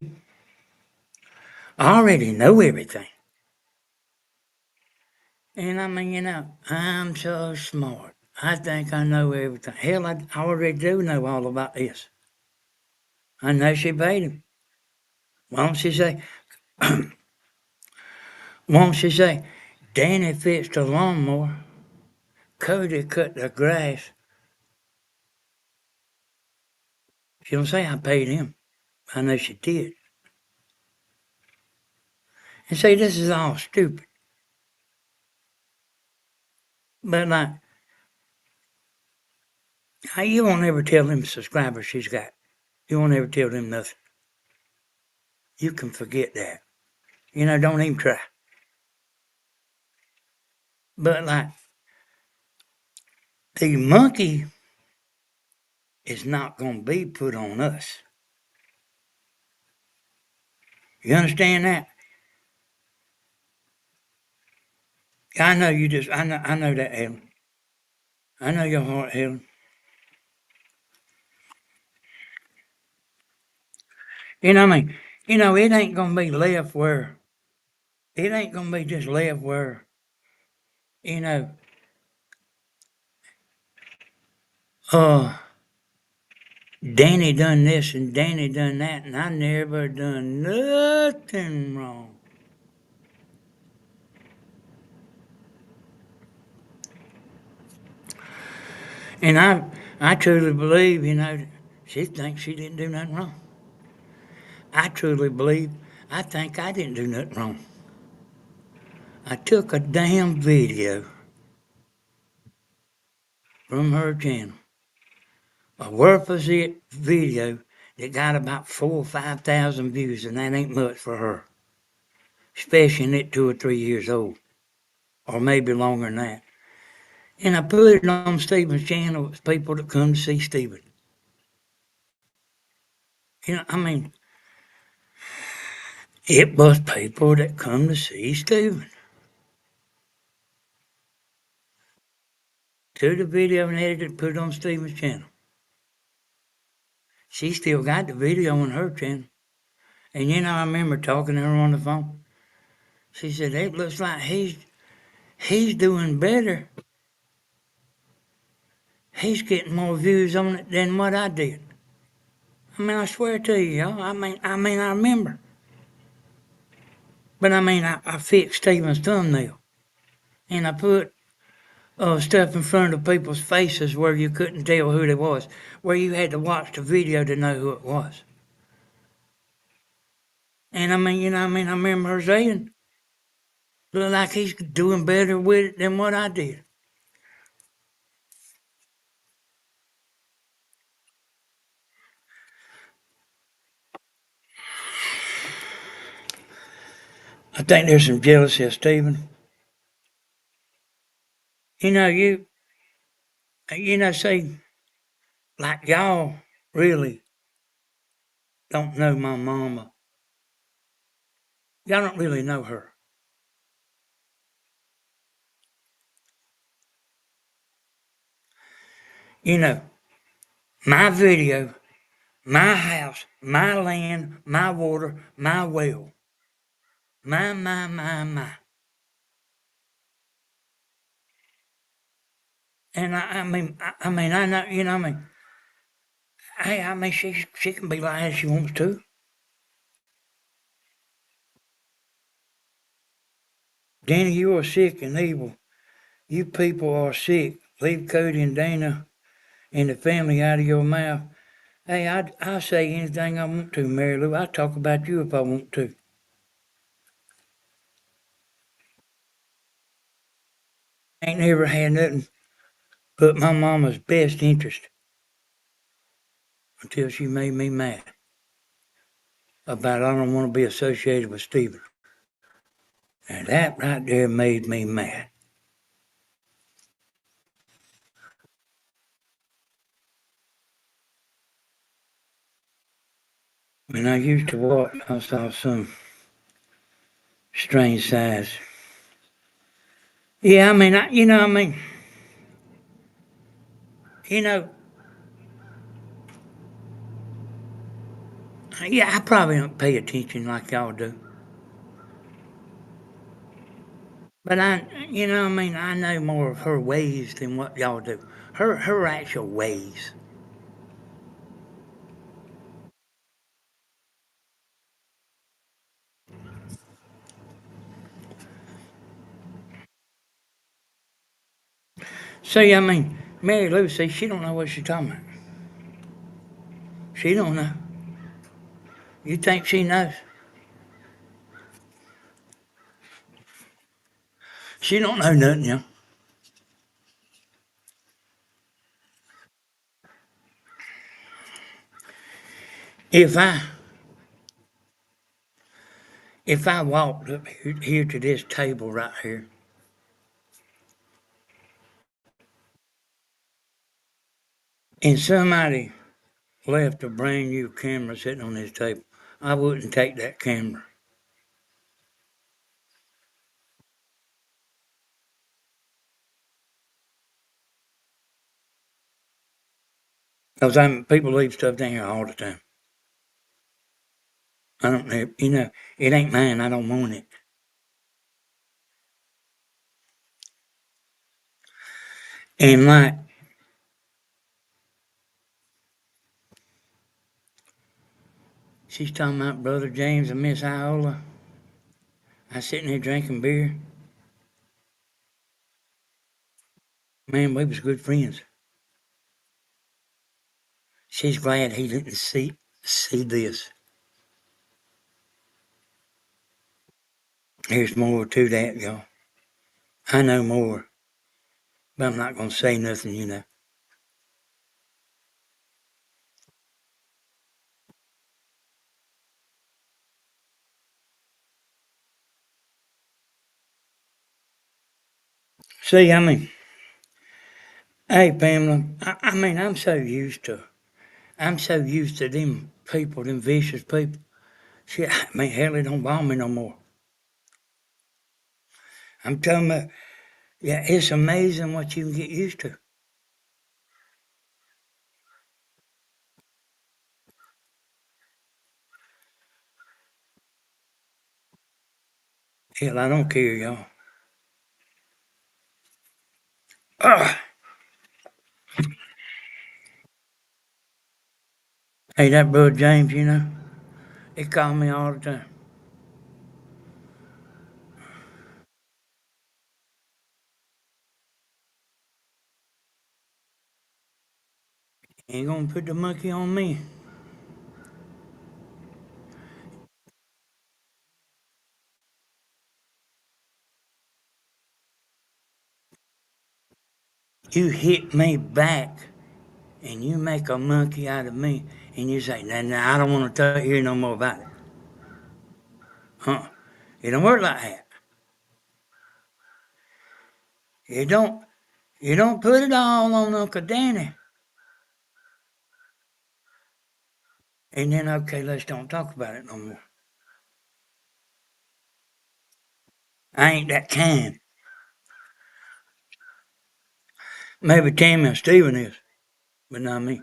I already know everything. And I mean, you know, I'm so smart. I think I know everything. Hell, I already do know all about this. I know she paid him. Why don't she say, Danny fixed a lawnmower. Cody cut the grass. She don't say I paid him. I know she did. And say this is all stupid. But like, you won't ever tell them subscribers she's got. You won't ever tell them nothing. You can forget that. Don't even try. But like, the monkey is not going to be put on us. You understand that? I know you just, I know that, Helen. I know your heart, Helen. It ain't going to be left where, it ain't going to be just left where, you know, uh, Danny done this and Danny done that, and I never done nothing wrong. And I truly believe, she thinks she didn't do nothing wrong. I truly believe, I think I didn't do nothing wrong. I took a damn video from her channel, a worthless video that got about 4,000 or 5,000 views, and that ain't much for her, especially at 2 or 3 years old, or maybe longer than that. And I put it on Stephen's channel with people that come to see Stephen. It was people that come to see Stephen. Took the video and edited it, put it on Stephen's channel. She still got the video on her channel. And I remember talking to her on the phone. She said, it looks like he's doing better. He's getting more views on it than what I did. I swear to you, y'all. I remember. But I fixed Stephen's thumbnail. And I put stuff in front of people's faces where you couldn't tell who they was. Where you had to watch the video to know who it was. And I remember her saying, look like he's doing better with it than what I did. I think there's some jealousy of Stephen. See, like y'all really don't know my mama. Y'all don't really know her. You know, my video, my house, my land, my water, my well. My. And I know, hey, she can be like as she wants to. Danny, you are sick and evil. You people are sick. Leave Cody and Dana and the family out of your mouth. Hey, I'll say anything I want to, Mary Lou. I'll talk about you if I want to. Ain't never had nothing but my mama's best interest until she made me mad about I don't want to be associated with Stephen. And that right there made me mad. When I used to watch, I saw some strange sights. Yeah, you know, yeah, I probably don't pay attention like y'all do. But I know more of her ways than what y'all do. Her actual ways. See, I mean, Mary Lucy, she don't know what she's talking about. She don't know. You think she knows? She don't know nothing, you know. If I if I walked up here to this table right here, and somebody left a brand new camera sitting on this table, I wouldn't take that camera. Because people leave stuff down here all the time. I don't know, it ain't mine. I don't want it. And like, she's talking about Brother James and Miss Iola. I sitting there drinking beer. Man, we was good friends. She's glad he didn't see this. There's more to that, y'all. I know more, but I'm not going to say nothing. See, I mean, hey, Pamela, I mean, I'm so used to them people, them vicious people. Shit, I mean, hell, it don't bother me no more. I'm telling you, yeah, it's amazing what you can get used to. Hell, I don't care, y'all. Ugh. Hey, that brother James, he called me all the time. He ain't gonna put the monkey on me. You hit me back and you make a monkey out of me and you say, nah, I don't want to hear no more about it. Huh? It don't work like that. You don't, you don't put it all on Uncle Danny. And then, okay, let's don't talk about it no more. I ain't that kind. Maybe Tammy and Steven is, but not me.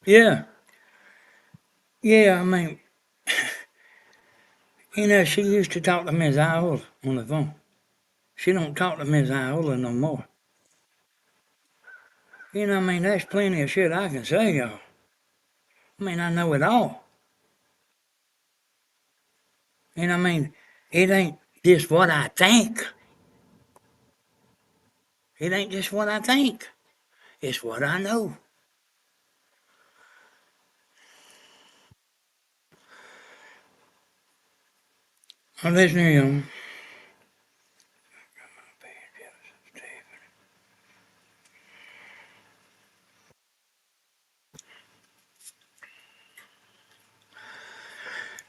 Yeah, yeah, I mean, she used to talk to Miss Iola on the phone. She don't talk to Miss Iola no more. I mean, there's plenty of shit I can say, y'all. I mean, I know it all. And I mean, it ain't just what I think. It ain't just what I think. It's what I know. Well, listen here, y'all.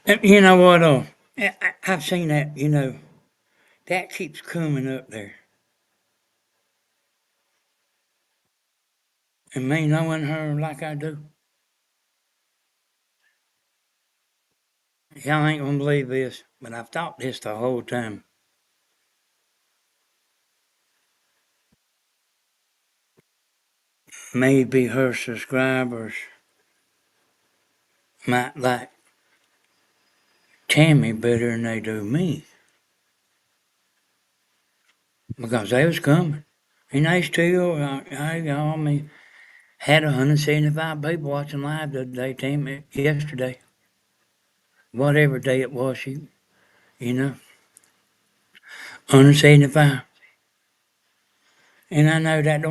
And you know what? I've seen that. That keeps coming up there. And me knowing her like I do, y'all ain't gonna believe this, but I've thought this the whole time. Maybe her subscribers might like Tammy better than they do me because they was coming. And they still, I mean, had 175 people watching live the other day, Tammy, yesterday, whatever day it was. you know, under 75. And I know that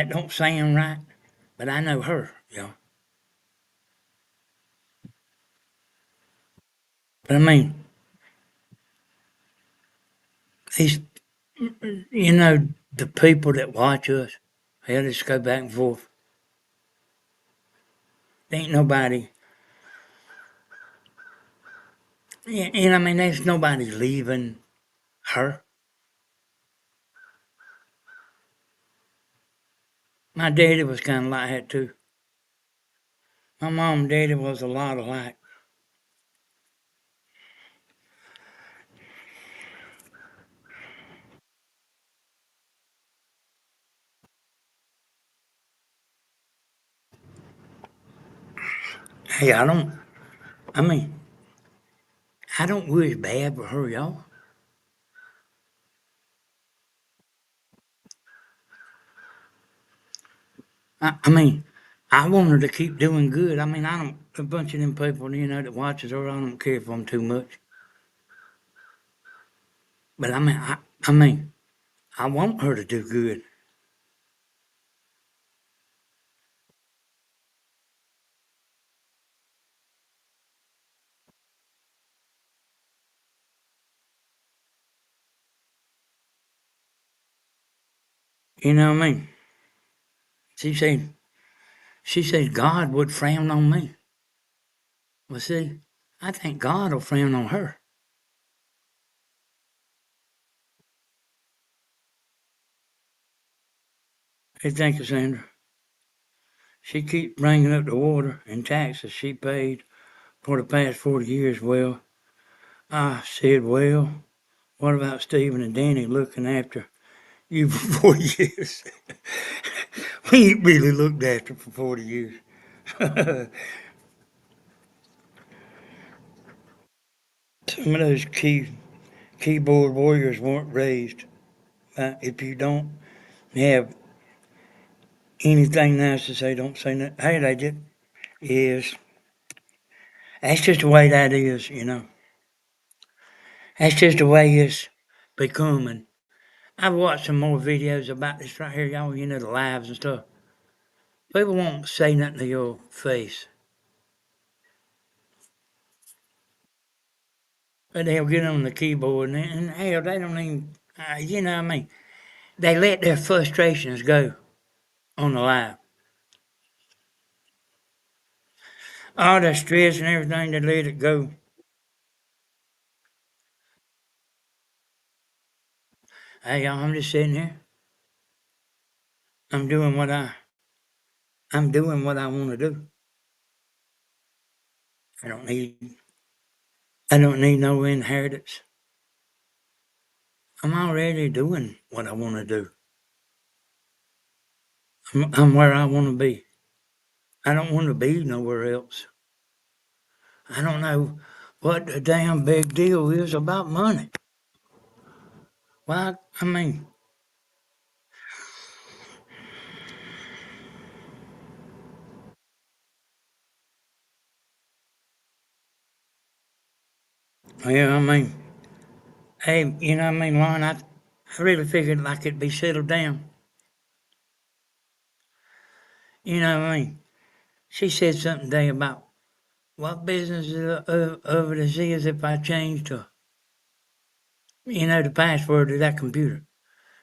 don't sound right, but I know her, y'all. But I mean, these, the people that watch us, hell, just go back and forth. There ain't nobody, and I mean, there's nobody leaving her. My daddy was kind of like that too. My mom and daddy was a lot alike. Hey, I mean, I don't wish bad for her, y'all. I mean, I want her to keep doing good. I mean, I don't, a bunch of them people, that watches her, I don't care for them too much. But I mean, I want her to do good. You know what I mean? She said, she said God would frown on me. Well, see, I think God will frown on her. Hey, thank you, Sandra. She keeps bringing up the water and taxes she paid for the past 40 years. Well, I said, well, what about Stephen and Danny looking after you for 40 years? We ain't really looked after for 40 years. Some of those keyboard warriors weren't raised. If you don't have anything nice to say, don't say nothing. Hey, they did. Yes. That's just the way that is. That's just the way it's becoming. I've watched some more videos about this right here, y'all, the lives and stuff. People won't say nothing to your face. But they'll get on the keyboard and hell, they don't even, you know what I mean? They let their frustrations go on the live. All the stress and everything, they let it go. Hey, y'all, I'm just sitting here. I'm doing what I, I'm doing what I want to do. I don't need, I don't need no inheritance. I'm already doing what I want to do. I'm where I want to be. I don't want to be nowhere else. I don't know what the damn big deal is about money. Well, I mean, yeah, I mean, hey, Lauren, I really figured like it'd be settled down. You know what I mean? She said something today about what business of it is if I change the password to that computer.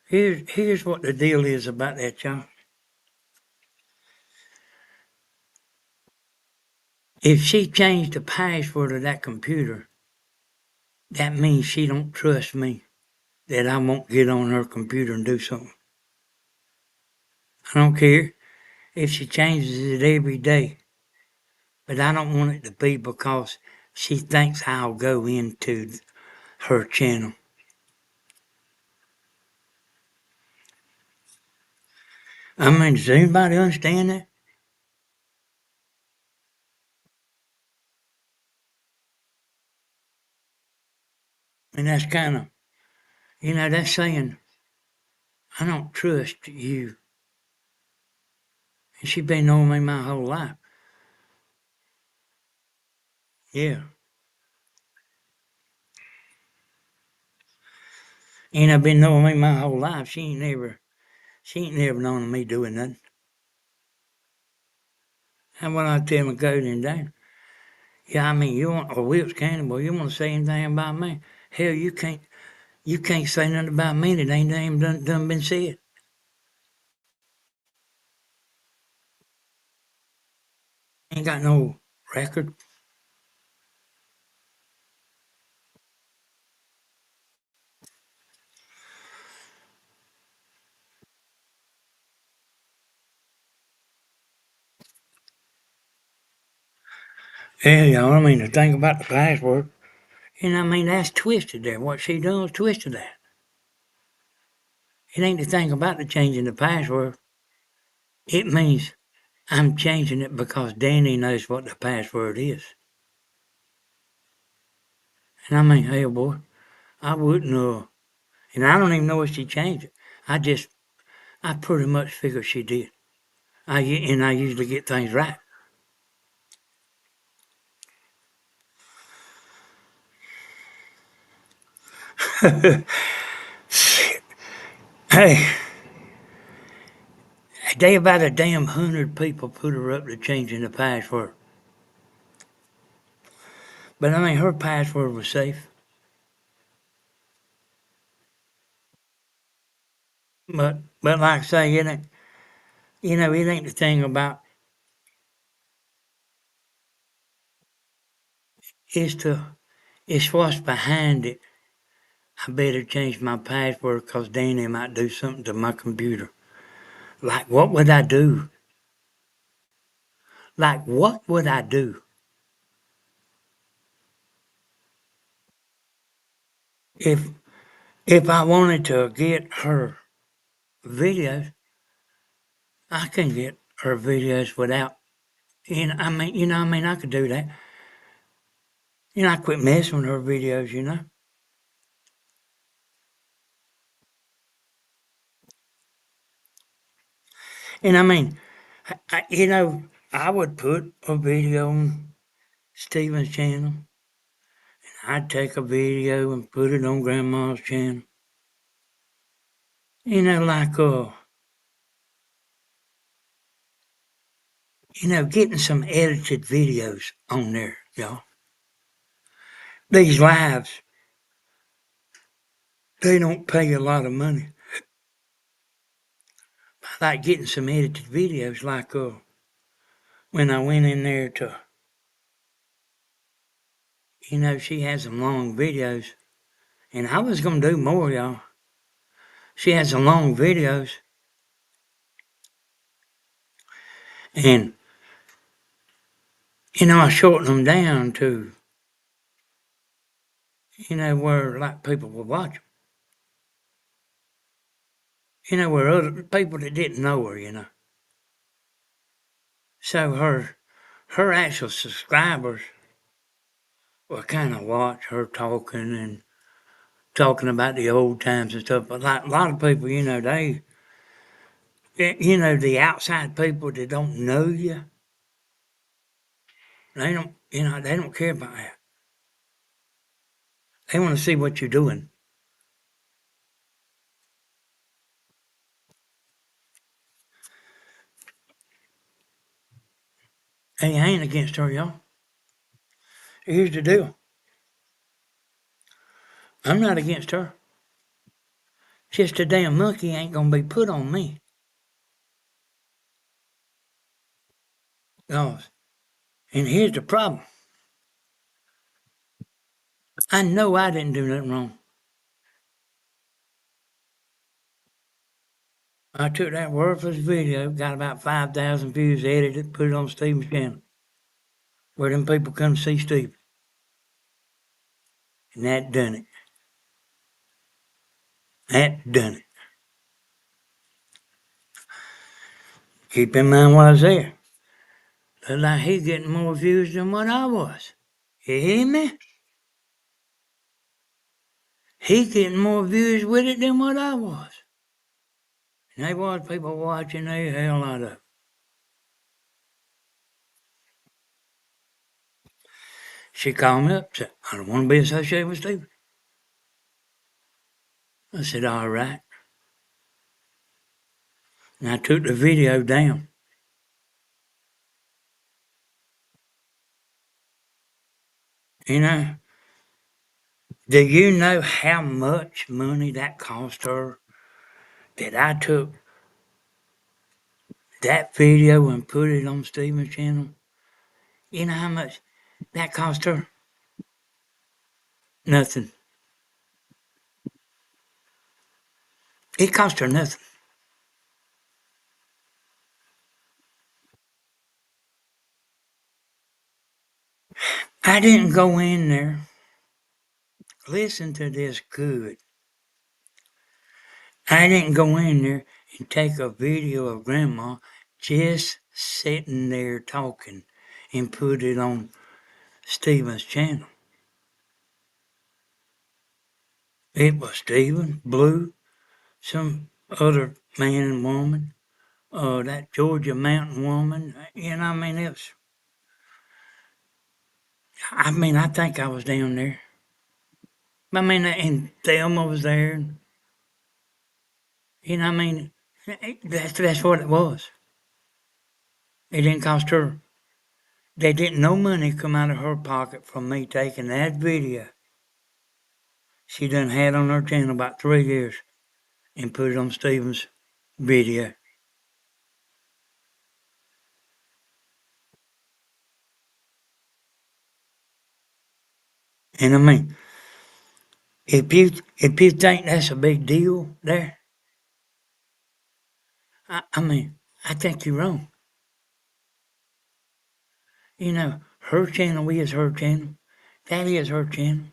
Here's what the deal is about that, y'all. If she changed the password of that computer, that means she don't trust me that I won't get on her computer and do something. I don't care if she changes it every day, but I don't want it to be because she thinks I'll go into her channel. I mean, does anybody understand that? And that's kind of, that's saying, I don't trust you. And she's been knowing me my whole life. Yeah. Been knowing me my whole life. She ain't never known me doing nothing. And when I tell my Cody and Dan, yeah, I mean, you want, or Wilkes County, boy, you want to say anything about me? Hell, you can't say nothing about me that ain't done been said. Ain't got no record. Yeah, y'all, I mean, the thing about the password, I mean, that's twisted there. What she done was twisted that. It ain't the thing about the changing the password. It means I'm changing it because Danny knows what the password is. And I mean, hell, boy, I wouldn't, and I don't even know if she changed it. I pretty much figure she did. I usually get things right. Hey, they about a damn 100 people put her up to changing the password. But I mean, her password was safe. But like I say, it ain't the thing about it's the it's what's behind it. I better change my password because Danny might do something to my computer. Like what would I do? Like what would I do if I wanted to get her videos? I can get her videos without. I could do that. I quit messing with her videos. And I mean, I would put a video on Steven's channel. I'd take a video and put it on Grandma's channel. Like, getting some edited videos on there, y'all. These lives, they don't pay a lot of money. I like getting some edited videos, like, when I went in there to, she had some long videos, and I was going to do more, y'all. She had some long videos, and, I shortened them down to, where, like, people would watch them. Where other people that didn't know her. So her actual subscribers will kind of watch her talking and talking about the old times and stuff. But like a lot of people, the outside people that don't know you, they don't care about that. They want to see what you're doing. Hey, I ain't against her, y'all. Here's the deal. I'm not against her. Just a damn monkey ain't gonna be put on me. Oh, and here's the problem. I know I didn't do nothing wrong. I took that worthless video, got about 5,000 views, edited it, put it on Steven's channel, where them people come see Steve. And that done it. That done it. Keep in mind what I was there. Looked like he getting more views than what I was. You hear me? He getting more views with it than what I was. And there was people watching the hell out of it. She called me up and said, I don't want to be associated with Steve. I said, all right. And I took the video down. You know, do you know how much money that cost her that I took that video and put it on Steven's channel? You know how much that cost her? Nothing. It cost her nothing. I didn't go in there. Listen to this good. I didn't go in there and take a video of Grandma just sitting there talking and put it on Steven's channel. It was Steven, Blue, some other man and woman, that Georgia mountain woman. You know, I think I was down there. And Thelma was there. You know, that's what it was. It didn't cost her. They didn't no money come out of her pocket from me taking that video she done had on her channel about 3 years and put it on Steven's video. And if you think that's a big deal there, I think you're wrong. You know, her channel is her channel. That is her channel.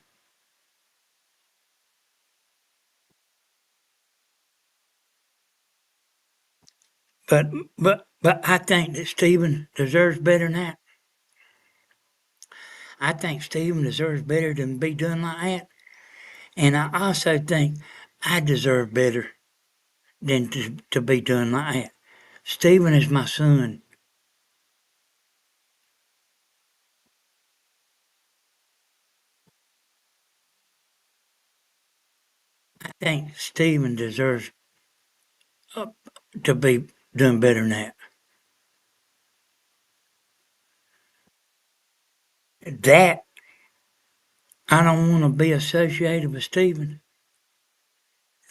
But I think that Steven deserves better than that. I think Steven deserves better than be done like that. And I also think I deserve better than to be done like that. Steven is my son. I think Steven deserves to be done better than that. That I don't want to be associated with Steven.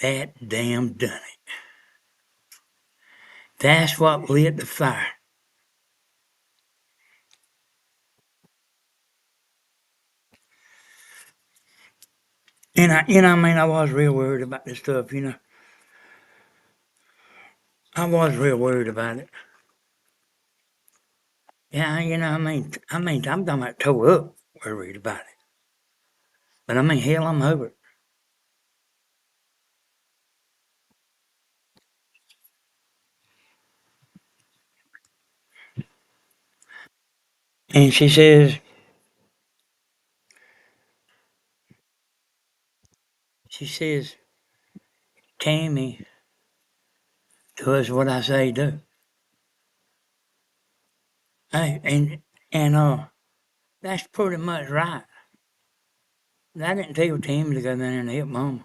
That damn done it. That's what lit the fire. And I was real worried about this stuff, I was real worried about it. Yeah, I'm talking about toe up worried about it. But hell, I'm over it. And she says, Tammy does what I say do. Hey, and that's pretty much right. I didn't tell Tammy to go down there and help Mama.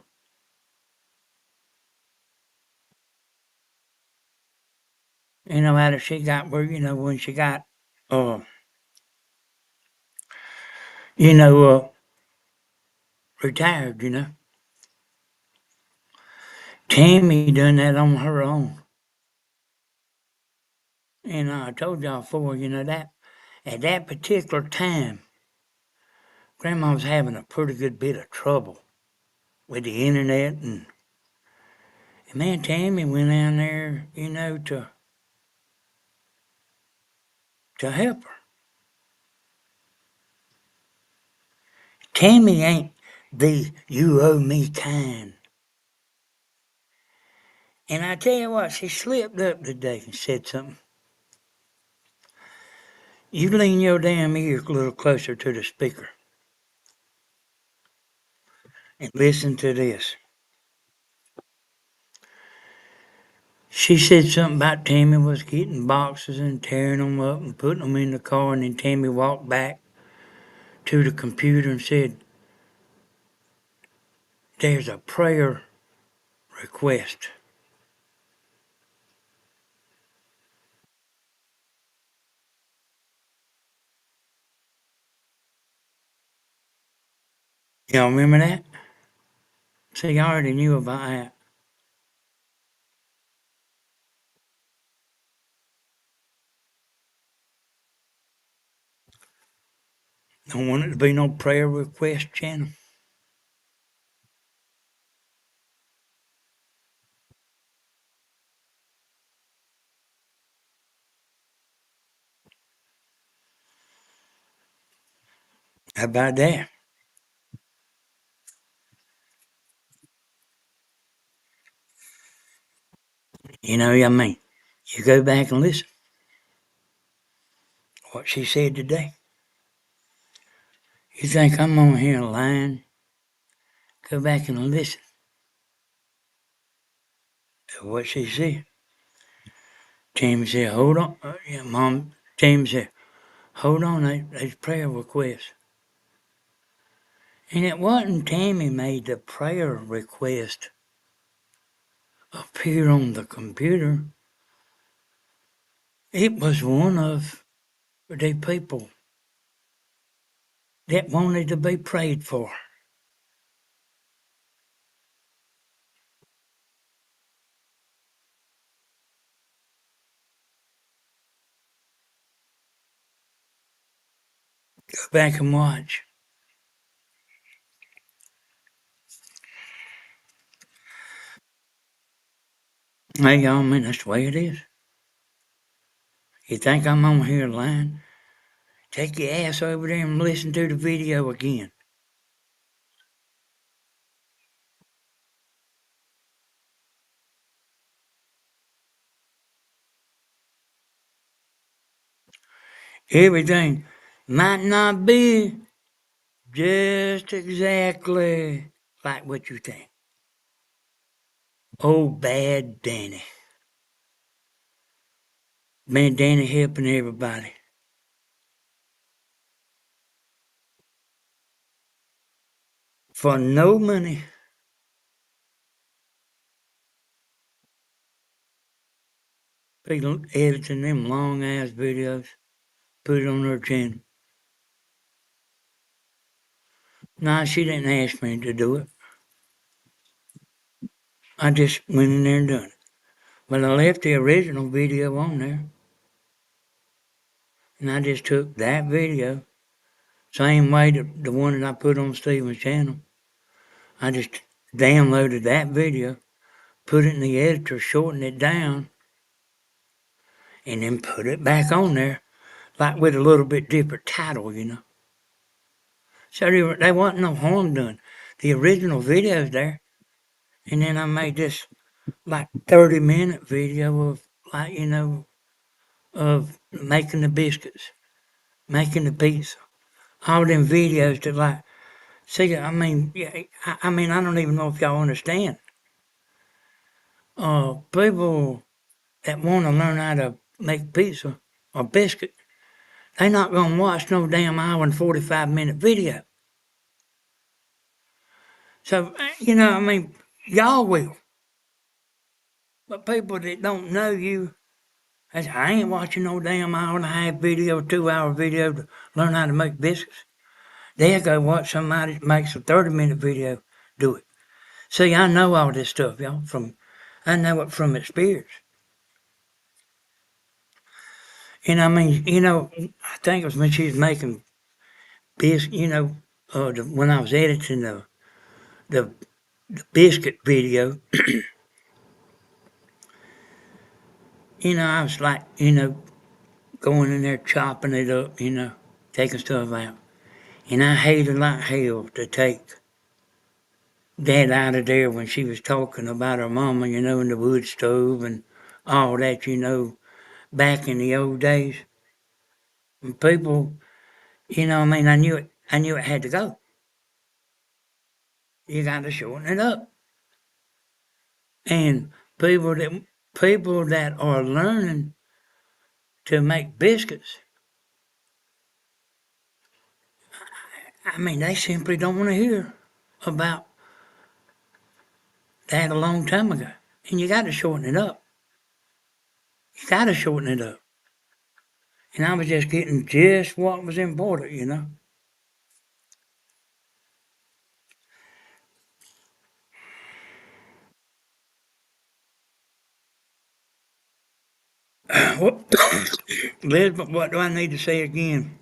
After she got where, when she got, uh, you know, retired, Tammy done that on her own. And I told y'all before, that at that particular time, Grandma was having a pretty good bit of trouble with the internet, and man, Tammy went down there, to help her. Tammy ain't the you owe me kind. And I tell you what, she slipped up today and said something. You lean your damn ear a little closer to the speaker and listen to this. She said something about Tammy was getting boxes and tearing them up and putting them in the car, and then Tammy walked back to the computer and said, there's a prayer request. Y'all remember that? See, I already knew about that. Don't want it to be no prayer request channel. How about that? You know, I mean, you go back and listen to what she said today. You think I'm on here lying? Go back and listen to what she said. Jamie said, hold on. Yeah, Mom, Jamie said, hold on, there's prayer requests. And it wasn't Tammy made the prayer request appear on the computer. It was one of the people that wanted to be prayed for. Go back and watch. Hey, y'all, man, that's the way it is. You think I'm on here lying? Take your ass over there and listen to the video again. Everything might not be just exactly like what you think. Oh, bad Danny. Man, Danny helping everybody. For no money. People editing them long ass videos. Put it on her channel. Nah, she didn't ask me to do it. I just went in there and done it. But I left the original video on there. And I just took that video, same way the one that I put on Steven's channel. I just downloaded that video, put it in the editor, shortened it down, and then put it back on there, like with a little bit different title, you know. So there wasn't no harm done. The original video's there, and then I made this like 30-minute video of, like, you know, of making the biscuits, making the pizza. All them videos that, like, see, I mean, yeah, I mean, I don't even know if y'all understand. People that want to learn how to make pizza or biscuit, they not gonna watch no damn hour and 45-minute video. So, you know, I mean, y'all will. But people that don't know you, I ain't watching no damn hour and a half video, 2-hour video to learn how to make biscuits. They'll go watch somebody that makes a 30-minute video do it. See, I know all this stuff, y'all, I know it from experience. And I mean, you know, I think it was when she was making biscuit, you know, when I was editing the biscuit video, you know, I was like, you know, going in there chopping it up, you know, taking stuff out. And I hated like hell to take that out of there when she was talking about her mama, you know, and the wood stove and all that, you know, back in the old days. And people, you know, I mean, I knew it had to go. You got to shorten it up. And people that are learning to make biscuits, I mean, they simply don't want to hear about that a long time ago. And you got to shorten it up. You got to shorten it up. And I was just getting just what was important, you know. Elizabeth, what do I need to say again?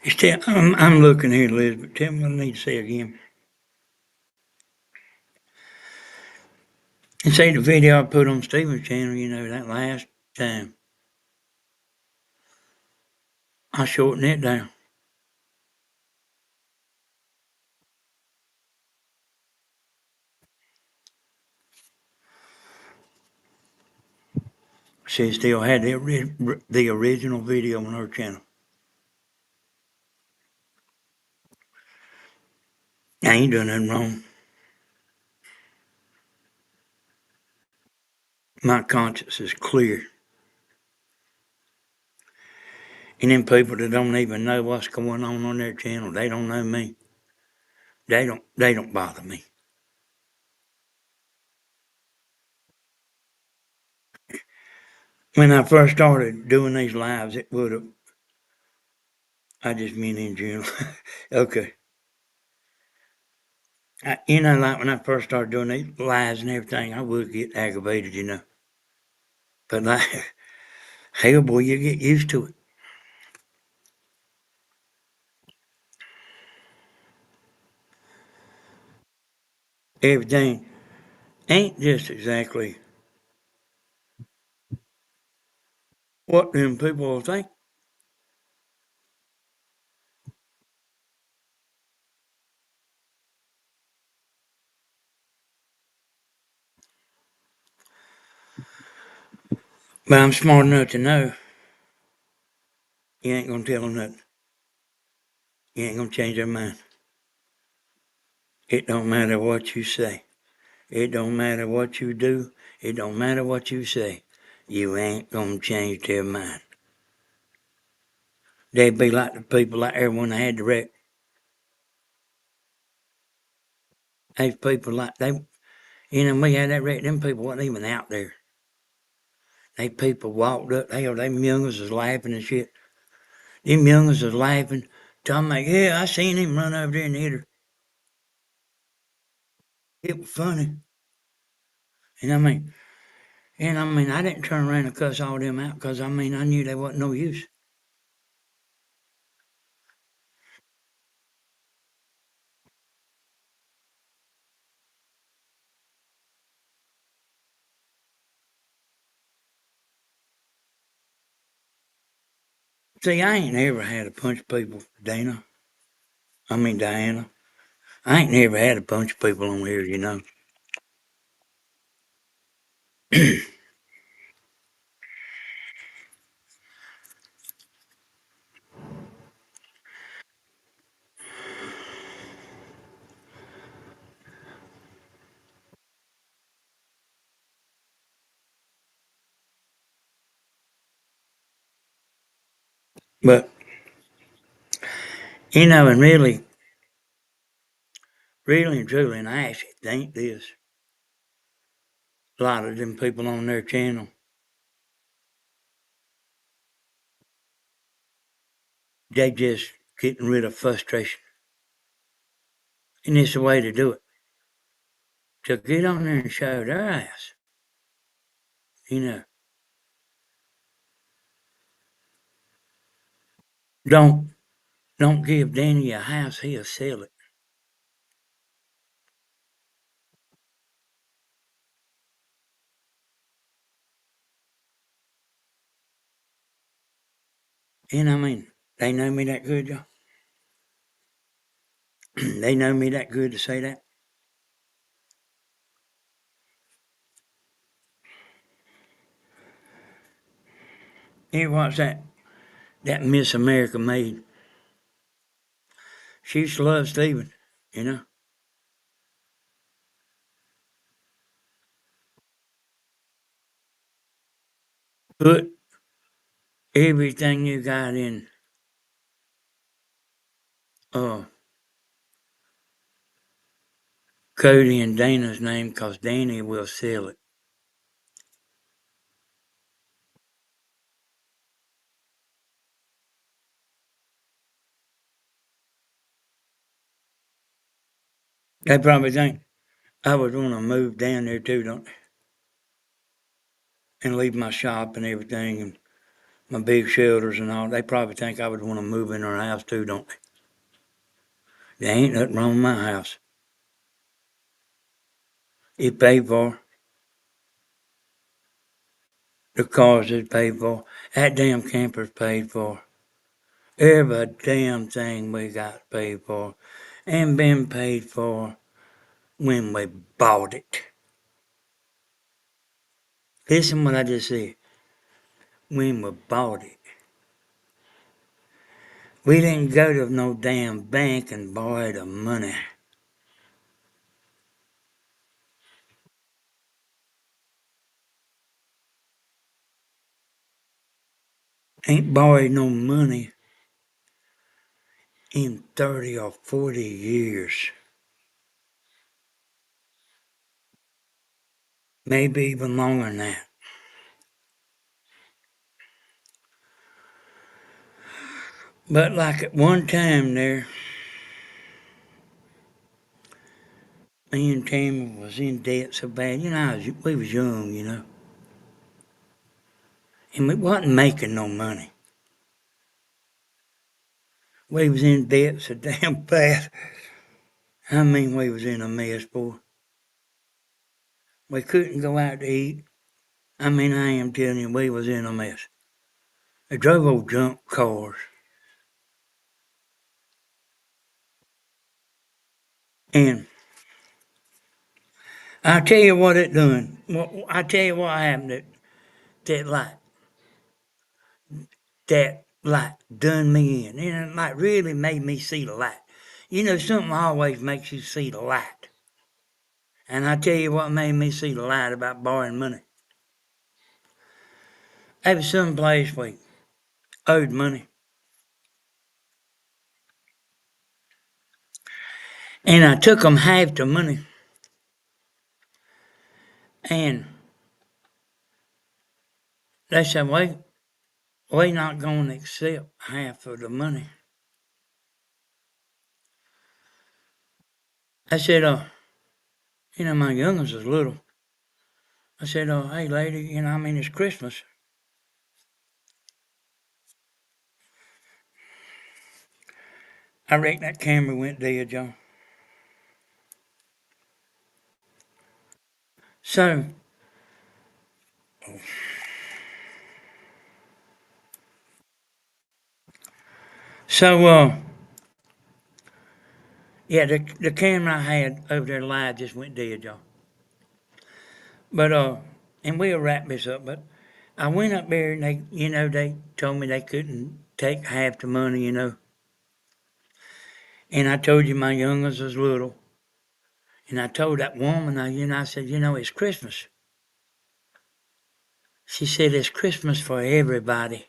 I'm looking here, Elizabeth. Tell me what I need to say again. And say the video I put on Steven's channel, you know, that last time. I shortened it down. She still had the original video on her channel. I ain't doing nothing wrong. My conscience is clear. And them people that don't even know what's going on their channel, they don't know me. They don't bother me. When I first started doing these lives, it would have. I just mean in general. Okay. Like when I first started doing these lives and everything, I would get aggravated, you know. But like, hell, boy, you get used to it. Everything ain't just exactly what them people will think. But I'm smart enough to know you ain't gonna tell them nothing. You ain't gonna change their mind. It don't matter what you say. It don't matter what you do. It don't matter what you say. You ain't gonna change their mind. They'd be like the people out there when they had the wreck. Those people like we had that wreck. Them people wasn't even out there. They people walked up. Them youngers was laughing and shit. Them youngers was laughing. Talking like, yeah, I seen him run over there and hit her. It was funny. And I didn't turn around and cuss all them out because I knew they wasn't no use. See, I ain't never had a punch people, Diana. I ain't never had a bunch of people on here, you know. But, and really and truly, and I actually think this, a lot of them people on their channel, they just getting rid of frustration. And it's the way to do it. To get on there and show their ass, you know. Don't don't give Danny a house, he'll sell it. And they know me that good, y'all. They know me that good to say that. Here, what's that Miss America made? She used to love Steven, you know. put everything you got in uh, Cody and Dana's name, because Danny will sell it. They probably think I would want to move down there too, don't they? And leave my shop and everything and my big shelters and all. They probably think I would want to move in their house too, don't they? There ain't nothing wrong with my house. It's paid for. The cars is paid for. That damn camper's paid for. Every damn thing we got paid for. And been paid for when we bought it. Listen what I just said. When we bought it. We didn't go to no damn bank and borrow the money. Ain't borrowed no money in 30 or 40 years. Maybe even longer than that. But like at one time there, me and Tammy was in debt so bad. We was young. And we wasn't making no money. We was in debt so damn bad. I mean, we was in a mess, boy. We couldn't go out to eat. I mean, I am telling you, we was in a mess. They drove old junk cars. And I tell you what it done. I tell you what happened that light. That light done me in. And it like really made me see the light. Something always makes you see the light. And I tell you what made me see the light about borrowing money. There was some place we owed money. And I took them half the money. And they said, we not going to accept half of the money. I said, my youngest was little. I said, hey, lady, it's Christmas. I reckon that camera went dead, y'all. So, so, yeah, the camera I had over there live just went dead, y'all. But, and we'll wrap this up, but I went up there and they told me they couldn't take half the money. And I told you my youngest was little. And I told that woman, I said, it's Christmas. She said, it's Christmas for everybody.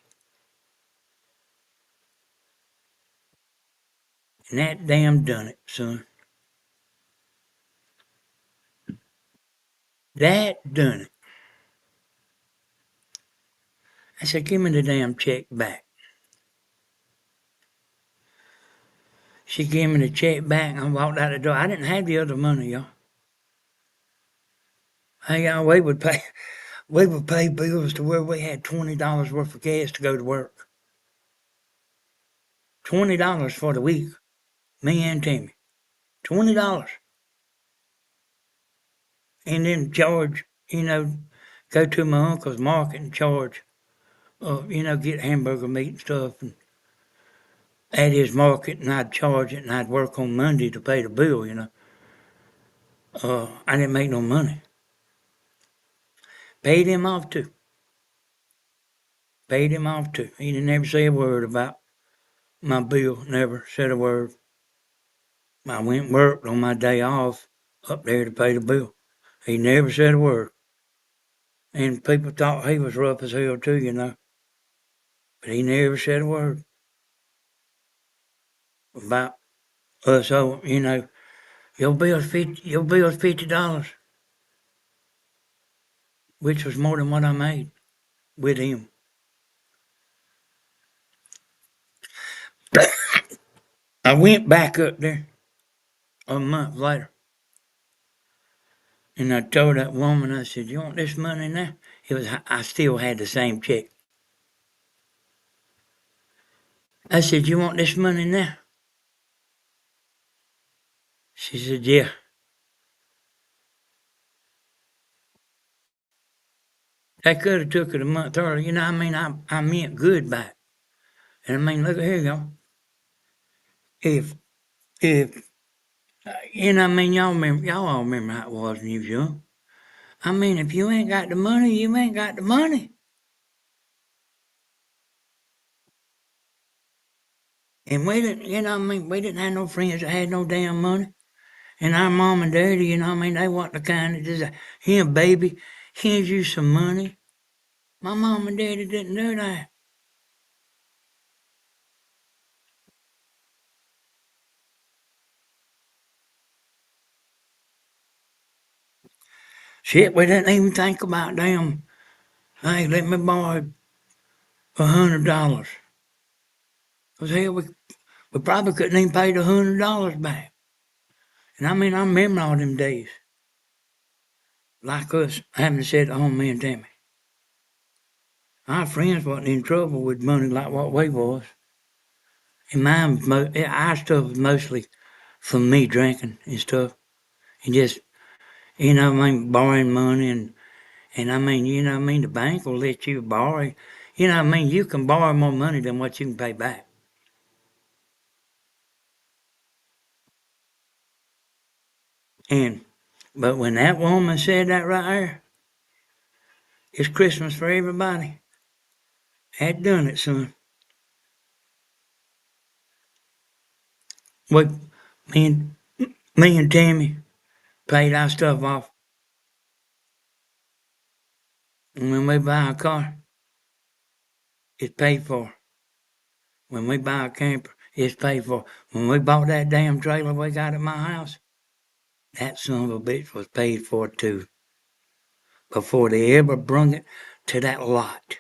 And that damn done it, son. That done it. I said, give me the damn check back. She gave me the check back and I walked out the door. I didn't have the other money, y'all. Hey, y'all, we would pay bills to where we had $20 worth of gas to go to work. $20 for the week. Me and Timmy. $20. And then charge, go to my uncle's market and charge, get hamburger meat and stuff and at his market, and I'd charge it and I'd work on Monday to pay the bill. I didn't make no money. Paid him off too. Paid him off too. He didn't ever say a word about my bill, never said a word. I went and worked on my day off up there to pay the bill. He never said a word. And people thought he was rough as hell too, you know. But he never said a word about us. Oh, you know, your bill's $50, which was more than what I made with him. I went back up there a month later, and I told that woman, I said, "You want this money now?" I still had the same check. I said, "You want this money now?" She said, "Yeah." They could have took it a month earlier. You know, I mean, I meant good back. And I mean, look at here, y'all. If you know, I mean, y'all all remember how it was when you was young. I mean, if you ain't got the money, you ain't got the money. And we didn't, you know, I mean, we didn't have no friends that had no damn money. And our mom and daddy, you know, I mean, they weren't the kind that just, here, baby, here's you some money. My mom and daddy didn't do that. Shit, we didn't even think about them. Hey, let me borrow $100. Because hell, we probably couldn't even pay the $100 back. And I mean, I remember all them days. Like us having to sit at home, me and Tammy. Our friends wasn't in trouble with money like what we was. And our stuff was mostly from me drinking and stuff. And just, you know, I mean, borrowing money and I mean, you know, I mean, the bank will let you borrow. You know, I mean, you can borrow more money than what you can pay back. And, but when that woman said that right there, it's Christmas for everybody. Had done it, son. We, me and, me and Tammy paid our stuff off. And when we buy a car, it's paid for. When we buy a camper, it's paid for. When we bought that damn trailer we got at my house, that son of a bitch was paid for too. Before they ever brung it to that lot,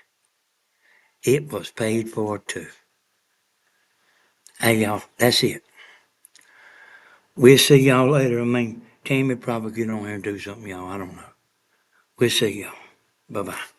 it was paid for too. Hey y'all, that's it. We'll see y'all later. I mean, Tammy probably get on here and do something, y'all. I don't know. We'll see y'all. Bye bye.